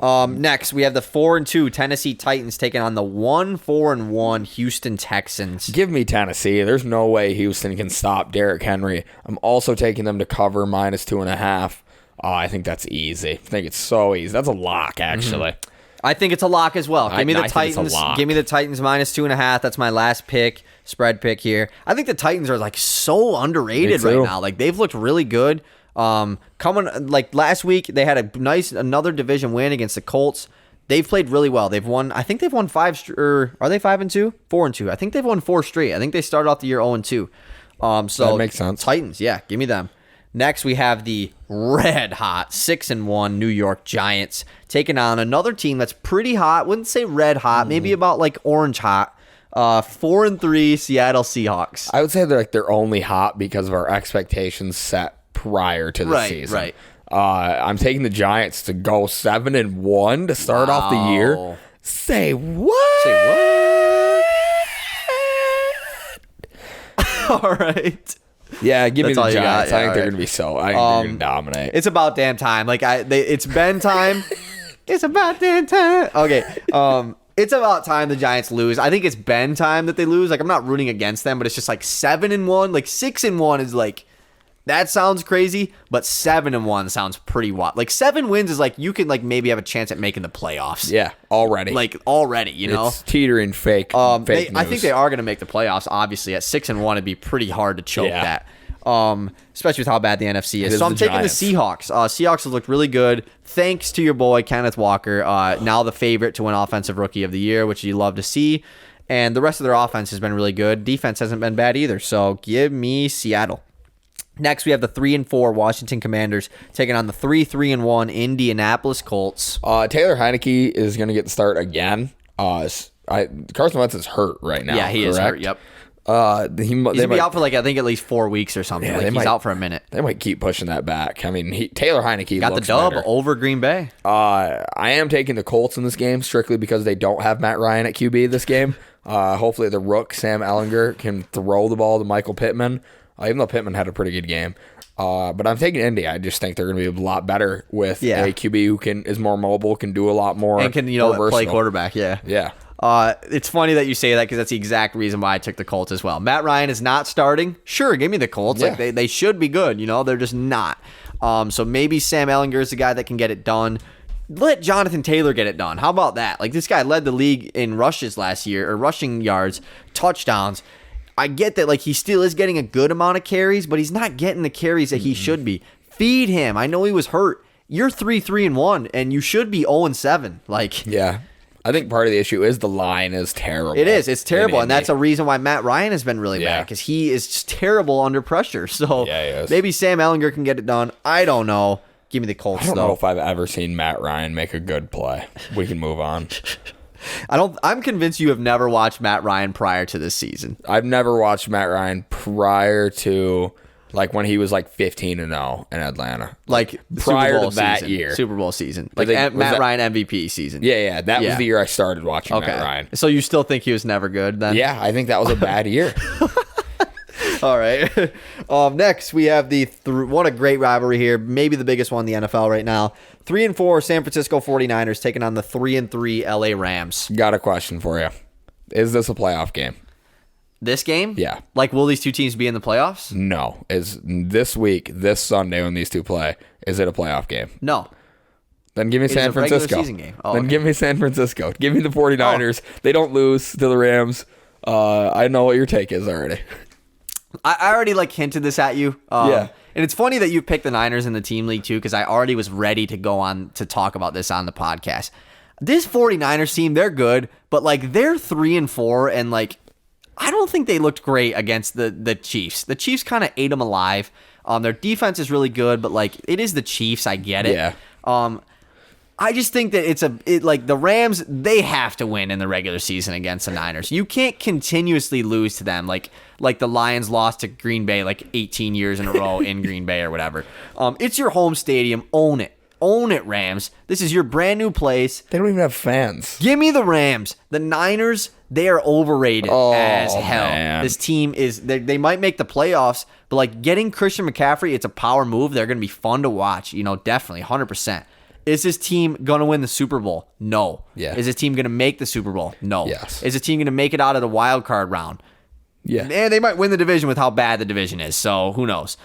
Next, we have the 4-2 Tennessee Titans taking on the 1-4-1 Houston Texans. Give me Tennessee. There's no way Houston can stop Derrick Henry. I'm also taking them to cover -2.5. I think that's easy. I think it's so easy. That's a lock, actually. Mm-hmm. I think it's a lock as well. Give me the Titans. Give me the Titans -2.5. That's my last pick, spread pick here. I think the Titans are like so underrated right now. Like they've looked really good. Coming like last week, they had another division win against the Colts. They've played really well. They've won. I think they've won 5. Or are they 5-2? 4-2. I think they've won 4 straight. I think they started off the year 0-2. So that makes sense. Titans, yeah, give me them. Next, we have the red hot 6-1 New York Giants taking on another team that's pretty hot. Wouldn't say red hot, maybe about like orange hot. 4-3 Seattle Seahawks. I would say they're only hot because of our expectations set prior to the season. Right. I'm taking the Giants to go 7-1 to start off the year. Say what? All right. Yeah, give me the Giants. Yeah, I think they're gonna be so. I think they're gonna dominate. It's about damn time. It's been time. It's about damn time. Okay. It's about time the Giants lose. I think it's been time that they lose. Like I'm not rooting against them, but it's just like 7-1. Like 6-1 is like. That sounds crazy, but 7-1 sounds pretty wild. Like 7 wins is like you can like maybe have a chance at making the playoffs. Yeah, already. You know, it's teetering fake. Fake news. I think they are going to make the playoffs. Obviously, at 6-1, it'd be pretty hard to choke that. Especially with how bad the NFC is. So I'm taking the Seahawks. Seahawks have looked really good, thanks to your boy Kenneth Walker. Now the favorite to win Offensive Rookie of the Year, which you love to see. And the rest of their offense has been really good. Defense hasn't been bad either. So give me Seattle. Next, we have the 3-4 Washington Commanders taking on the 3-1 Indianapolis Colts. Taylor Heineke is going to get the start again. Carson Wentz is hurt right now. Yeah, he is hurt. Yep. He's going to be out for I think at least 4 weeks or something. Yeah, he's out for a minute. They might keep pushing that back. I mean, Taylor Heineke got looks the dub better. Over Green Bay. I am taking the Colts in this game strictly because they don't have Matt Ryan at QB this game. Hopefully the rook, Sam Ehlinger, can throw the ball to Michael Pittman, even though Pittman had a pretty good game. But I'm taking Indy. I just think they're going to be a lot better with a QB who is more mobile, can do a lot more, and can play quarterback. Yeah. It's funny that you say that because that's the exact reason why I took the Colts as well. Matt Ryan is not starting. Sure, give me the Colts. Yeah. Like they should be good. They're just not. So maybe Sam Ehlinger is the guy that can get it done. Let Jonathan Taylor get it done. How about that? Like, this guy led the league in rushes last year, or rushing yards, touchdowns. I get that, like, he still is getting a good amount of carries, but he's not getting the carries that he should be. Feed him. I know he was hurt. You're 3-1, and you should be 0-7. Like, yeah. I think part of the issue is the line is terrible. It is. It's terrible, and that's a reason why Matt Ryan has been really bad, because he is just terrible under pressure. So maybe Sam Ehlinger can get it done. I don't know. Give me the Colts, I don't know if I've ever seen Matt Ryan make a good play. We can move on. I'm convinced you have never watched Matt Ryan prior to this season. I've never watched Matt Ryan prior to when he was 15-0 in Atlanta. Prior to that year. Super Bowl season. Matt Ryan MVP season. Yeah. That was the year I started watching Matt Ryan. So you still think he was never good then? Yeah, I think that was a bad year. All right. Next, we have what a great rivalry here. Maybe the biggest one in the NFL right now. 3-4 San Francisco 49ers taking on the 3-3 LA Rams. Got a question for you. Is this a playoff game? This game? Yeah. Will these two teams be in the playoffs? No. Is this week, this Sunday when these two play, is it a playoff game? No. Then give me San Francisco. Season game. Then give me San Francisco. Give me the 49ers. They don't lose to the Rams. I know what your take is already. I already hinted this at you. And it's funny that you picked the Niners in the team league too, because I already was ready to go on to talk about this on the podcast. This 49ers team, they're good, but they're 3-4, and I don't think they looked great against the Chiefs. The Chiefs kind of ate them alive. Their defense is really good, but it is the Chiefs. I get it. Yeah. I just think that the Rams, they have to win in the regular season against the Niners. You can't continuously lose to them like the Lions lost to Green Bay 18 years in a row in Green Bay or whatever. It's your home stadium. Own it. Own it, Rams. This is your brand new place. They don't even have fans. Give me the Rams. The Niners, they are overrated as hell. Man. This team is, they might make the playoffs, but getting Christian McCaffrey, it's a power move. They're going to be fun to watch. Definitely, 100%. Is this team going to win the Super Bowl? No. Yeah. Is this team going to make the Super Bowl? No. Yes. Is this team going to make it out of the wild card round? Yeah. And they might win the division with how bad the division is, so who knows?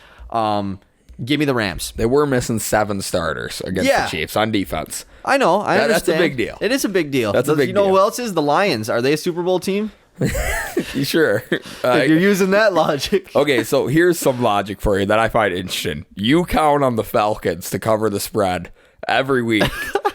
Give me the Rams. They were missing 7 starters against the Chiefs on defense. I know. I understand. That's a big deal. It is a big deal. That's a big deal. Who else is? The Lions. Are they a Super Bowl team? You sure? You're using that logic. Okay, so here's some logic for you that I find interesting. You count on the Falcons to cover the spread every week,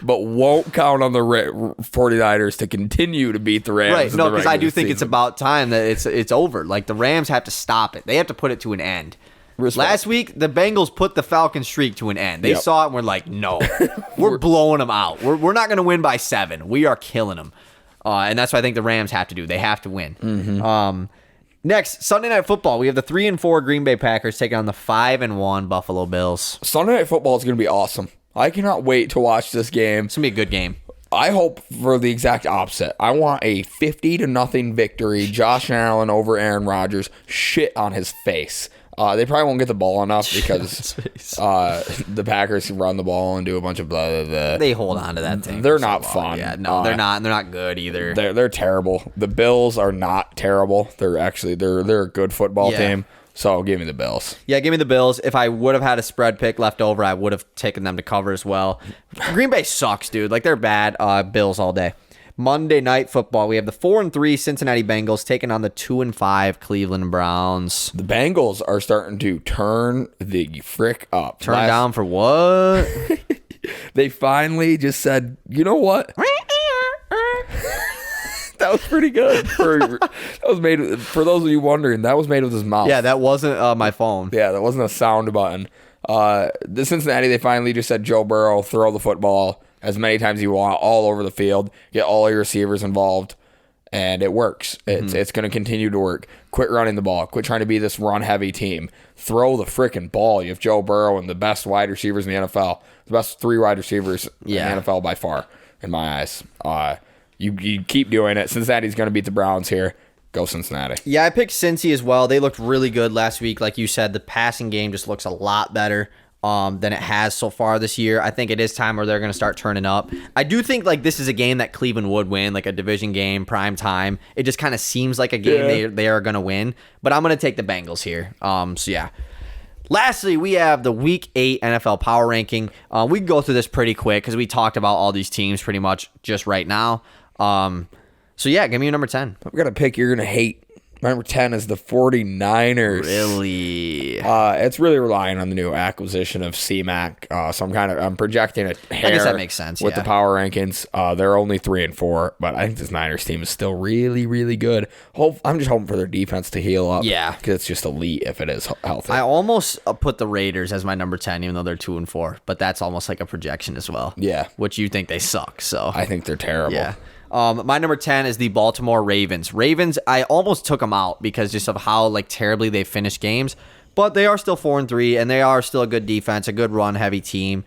but won't count on the 49ers to continue to beat the Rams. Right, no, because I do think it's about time that it's over. The Rams have to stop it. They have to put it to an end. Respect. Last week, the Bengals put the Falcon streak to an end. They saw it and were like, no, we're blowing them out. We're not going to win by 7. We are killing them. And that's what I think the Rams have to do. They have to win. Mm-hmm. Next, Sunday Night Football. We have the 3-4 Green Bay Packers taking on the 5-1 Buffalo Bills. Sunday Night Football is going to be awesome. I cannot wait to watch this game. It's going to be a good game. I hope for the exact opposite. I want a 50-0 victory. Josh Allen over Aaron Rodgers. Shit on his face. They probably won't get the ball enough because the Packers can run the ball and do a bunch of blah, blah, blah. They hold on to that thing. They're not fun. Yeah, no, they're not. And they're not good either. They're terrible. The Bills are not terrible. They're a good football team. So give me the Bills. Yeah, give me the Bills. If I would have had a spread pick left over, I would have taken them to cover as well. Green Bay sucks, dude. They're bad. Bills all day. Monday Night Football. We have the 4-3 Cincinnati Bengals taking on the 2-5 Cleveland Browns. The Bengals are starting to turn the frick up. Turn down for what? They finally just said, you know what? That was pretty good. That was made, for those of you wondering, that was made with his mouth. Yeah, that wasn't my phone. Yeah, that wasn't a sound button. The Cincinnati, they finally just said, Joe Burrow, throw the football as many times as you want, all over the field, get all your receivers involved, and it works. It's going to continue to work. Quit running the ball. Quit trying to be this run-heavy team. Throw the freaking ball. You have Joe Burrow and the best wide receivers in the NFL, the best 3 wide receivers in the NFL by far, in my eyes. You keep doing it. Cincinnati's going to beat the Browns here. Go Cincinnati. Yeah, I picked Cincy as well. They looked really good last week. Like you said, the passing game just looks a lot better than it has so far this year. I think it is time where they're going to start turning up. I do think like this is a game that Cleveland would win, like a division game, prime time. It just kind of seems like a game they are going to win. But I'm going to take the Bengals here. So yeah. Lastly, we have the Week 8 NFL Power Ranking. We can go through this pretty quick because we talked about all these teams pretty much just right now. So yeah, give me your number 10. I've got a pick you're going to hate. My number 10 is the 49ers. Really? It's really relying on the new acquisition of C-Mac. So I'm projecting a hair. I guess that makes sense, with the power rankings. They're only 3-4, but I think this Niners team is still really, really good. I'm just hoping for their defense to heal up. Yeah. Because it's just elite if it is healthy. I almost put the Raiders as my number 10, even though they're 2-4, but that's almost like a projection as well. Yeah. Which you think they suck, so. I think they're terrible. Yeah. My number 10 is the Baltimore Ravens. Ravens, I almost took them out because just of how like terribly they finished games, but they are still 4-3, and they are still a good defense, a good run-heavy team.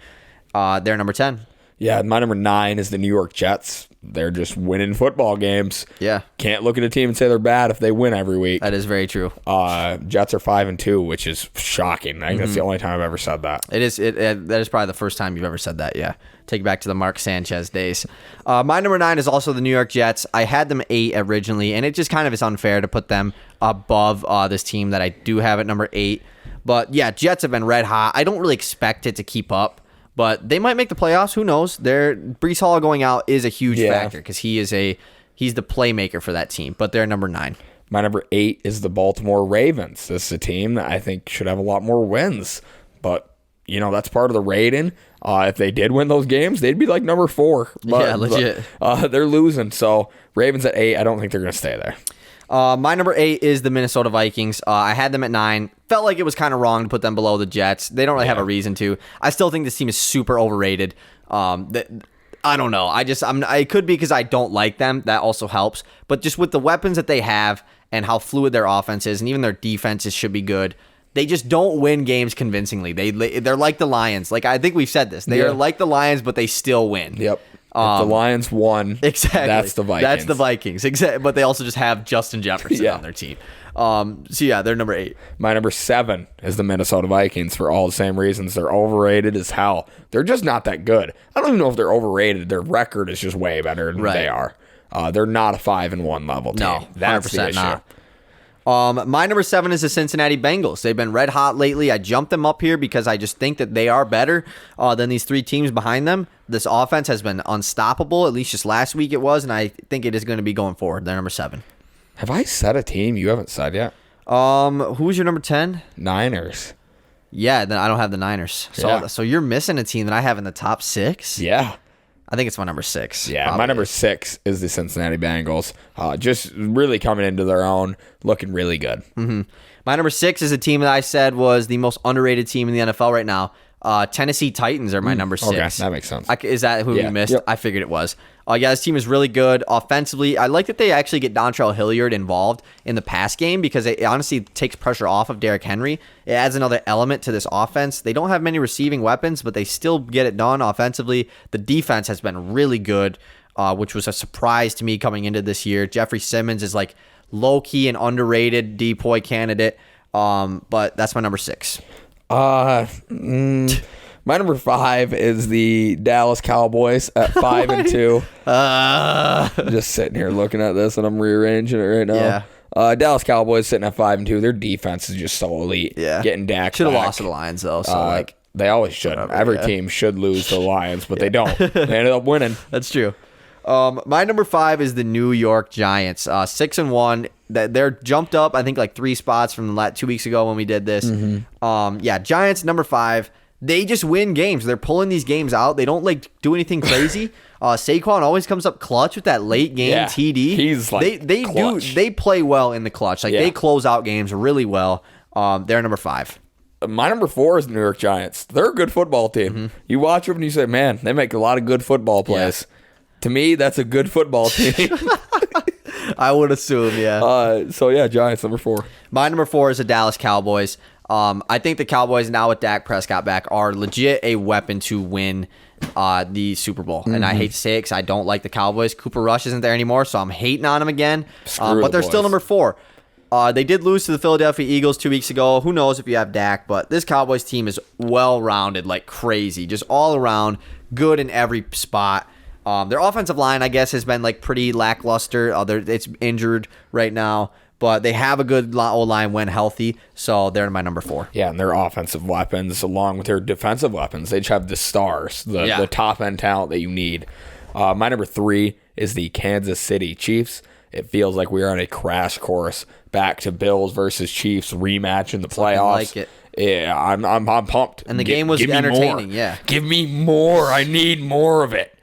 They're number 10. Yeah, my number 9 is the New York Jets. They're just winning football games. Yeah. Can't look at a team and say they're bad if they win every week. That is very true. Jets are 5-2, which is shocking. I think that's the only time I've ever said that. It is. That is probably the first time you've ever said that, yeah. Take it back to the Mark Sanchez days. My number 9 is also the New York Jets. I had them 8 originally, and it just kind of is unfair to put them above this team that I do have at number 8. But yeah, Jets have been red hot. I don't really expect it to keep up, but they might make the playoffs. Who knows? Breece Hall going out is a huge factor because he's the playmaker for that team. But they're number 9. My number 8 is the Baltimore Ravens. This is a team that I think should have a lot more wins, but that's part of the rating. If they did win those games, they'd be like number 4. Yeah, legit. They're losing, so Ravens at 8. I don't think they're going to stay there. My number 8 is the Minnesota Vikings. I had them at 9. Felt like it was kind of wrong to put them below the Jets. They don't really have a reason to. I still think this team is super overrated. I don't know. It could be because I don't like them. That also helps. But just with the weapons that they have and how fluid their offense is, and even their defenses should be good, they just don't win games convincingly. They're like the Lions. Like I think we've said this. They are like the Lions, but they still win. Yep. If the Lions won, exactly. That's the Vikings. That's the Vikings. Exactly. But they also just have Justin Jefferson on their team. So yeah, they're number 8. My number 7 is the Minnesota Vikings for all the same reasons. They're overrated as hell. They're just not that good. I don't even know if they're overrated. Their record is just way better than they are. They're not a 5-1 level team. No, that's 100% the issue. not. My number 7 is the Cincinnati Bengals. They've been red hot lately. I jumped them up here because I just think that they are better than these 3 teams behind them. This offense has been unstoppable, at least just last week it was, and I think it is going to be going forward. They're number 7. Have I said a team you haven't said yet? Who's your number 10? Niners. Yeah, then I don't have the Niners. So you're missing a team that I have in the top 6? Yeah. I think it's my number 6. Yeah, my number 6 is the Cincinnati Bengals. Just really coming into their own, looking really good. Mm-hmm. My number 6 is a team that I said was the most underrated team in the NFL right now. Tennessee Titans are my number 6. Okay, that makes sense. Is that who we missed? Yep. I figured it was. Yeah, this team is really good offensively. I like that they actually get Dontrell Hilliard involved in the pass game because it honestly takes pressure off of Derrick Henry. It adds another element to this offense. They don't have many receiving weapons, but they still get it done offensively. The defense has been really good, which was a surprise to me coming into this year. Jeffrey Simmons is like low-key and underrated DPOY candidate, but that's my number 6. My number 5 is the Dallas Cowboys at 5-2. Just sitting here looking at this, and I'm rearranging it right now. Yeah. Dallas Cowboys sitting at 5-2. Their defense is just so elite. Yeah, getting Dak. Should have lost to the Lions though. So they always should. Every team should lose to the Lions, but they don't. They ended up winning. That's true. My number 5 is the New York Giants. 6-1. They're jumped up, I think, like 3 spots from 2 weeks ago when we did this. Mm-hmm. Giants number 5. they just win games. They're pulling these games out. They don't like do anything crazy. Saquon always comes up clutch with that late game TD. He's like they play well in the clutch. Like they close out games really well. They're number 5. My number 4 is the New York Giants. They're a good football team. Mm-hmm. You watch them and you say, man, they make a lot of good football plays. Yeah. To me, that's a good football team. I would assume, Giants, number 4. My number 4 is the Dallas Cowboys. I think the Cowboys now with Dak Prescott back are legit a weapon to win the Super Bowl. Mm-hmm. And I hate to say it because I don't like the Cowboys. Cooper Rush isn't there anymore, so I'm hating on them again. But they're still number 4. They did lose to the Philadelphia Eagles 2 weeks ago. Who knows if you have Dak, but this Cowboys team is well-rounded like crazy. Just all around, good in every spot. Their offensive line, I guess, has been like pretty lackluster. It's injured right now. But they have a good O-line when healthy, so they're my number 4. Yeah, and their offensive weapons, along with their defensive weapons, they just have the stars, the top-end talent that you need. My number 3 is the Kansas City Chiefs. It feels like we are on a crash course back to Bills versus Chiefs rematch in the playoffs. I like it. Yeah, I'm pumped. And the game was entertaining, Give me more. I need more of it.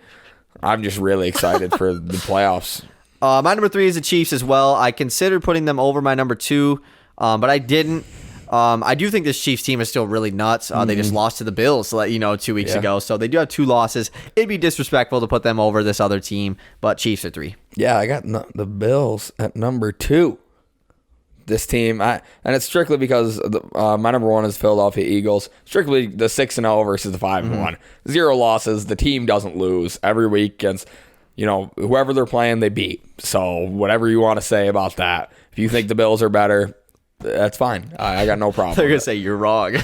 I'm just really excited for the playoffs. My number 3 is the Chiefs as well. I considered putting them over my number 2, but I didn't. I do think this Chiefs team is still really nuts. They just lost to the Bills, 2 weeks ago. So they do have 2 losses. It'd be disrespectful to put them over this other team, but Chiefs are 3. Yeah, I got the Bills at number 2. This team, and it's strictly because my number 1 is Philadelphia Eagles. Strictly the 6-0 versus the 5-1. 0 losses. The team doesn't lose every week against whoever they're playing. They beat. So whatever you want to say about that, if you think the Bills are better, that's fine. I got no problem. They're going to say you're wrong.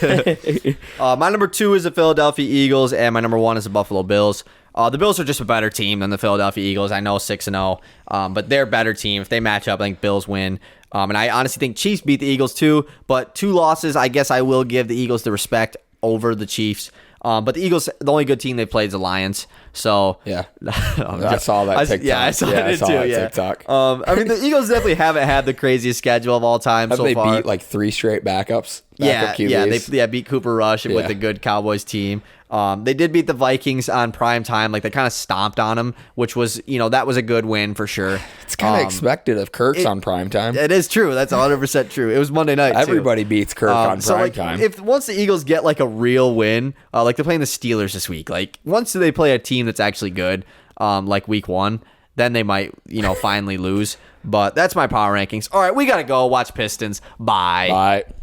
My number 2 is the Philadelphia Eagles, and my number 1 is the Buffalo Bills. The Bills are just a better team than the Philadelphia Eagles. I know 6-0, but they're a better team. If they match up, I think Bills win. And I honestly think Chiefs beat the Eagles too, but 2 losses, I guess I will give the Eagles the respect over the Chiefs. But the Eagles, the only good team they played is the Lions. So yeah, I saw that TikTok. I saw it too. TikTok. I mean, the Eagles definitely haven't had the craziest schedule of all time so far. They beat like 3 straight backups. They beat Cooper Rush with a good Cowboys team. They did beat the Vikings on prime time. Like they kind of stomped on them, which was, that was a good win for sure. It's kind of expected of Kirk's on prime time. It is true. That's 100% true. It was Monday night. Everybody beats Kirk on prime time. If once the Eagles get like a real win, like they're playing the Steelers this week, like once they play a team that's actually good, like week 1, then they might, finally lose. But that's my power rankings. All right, we got to go watch Pistons. Bye. Bye.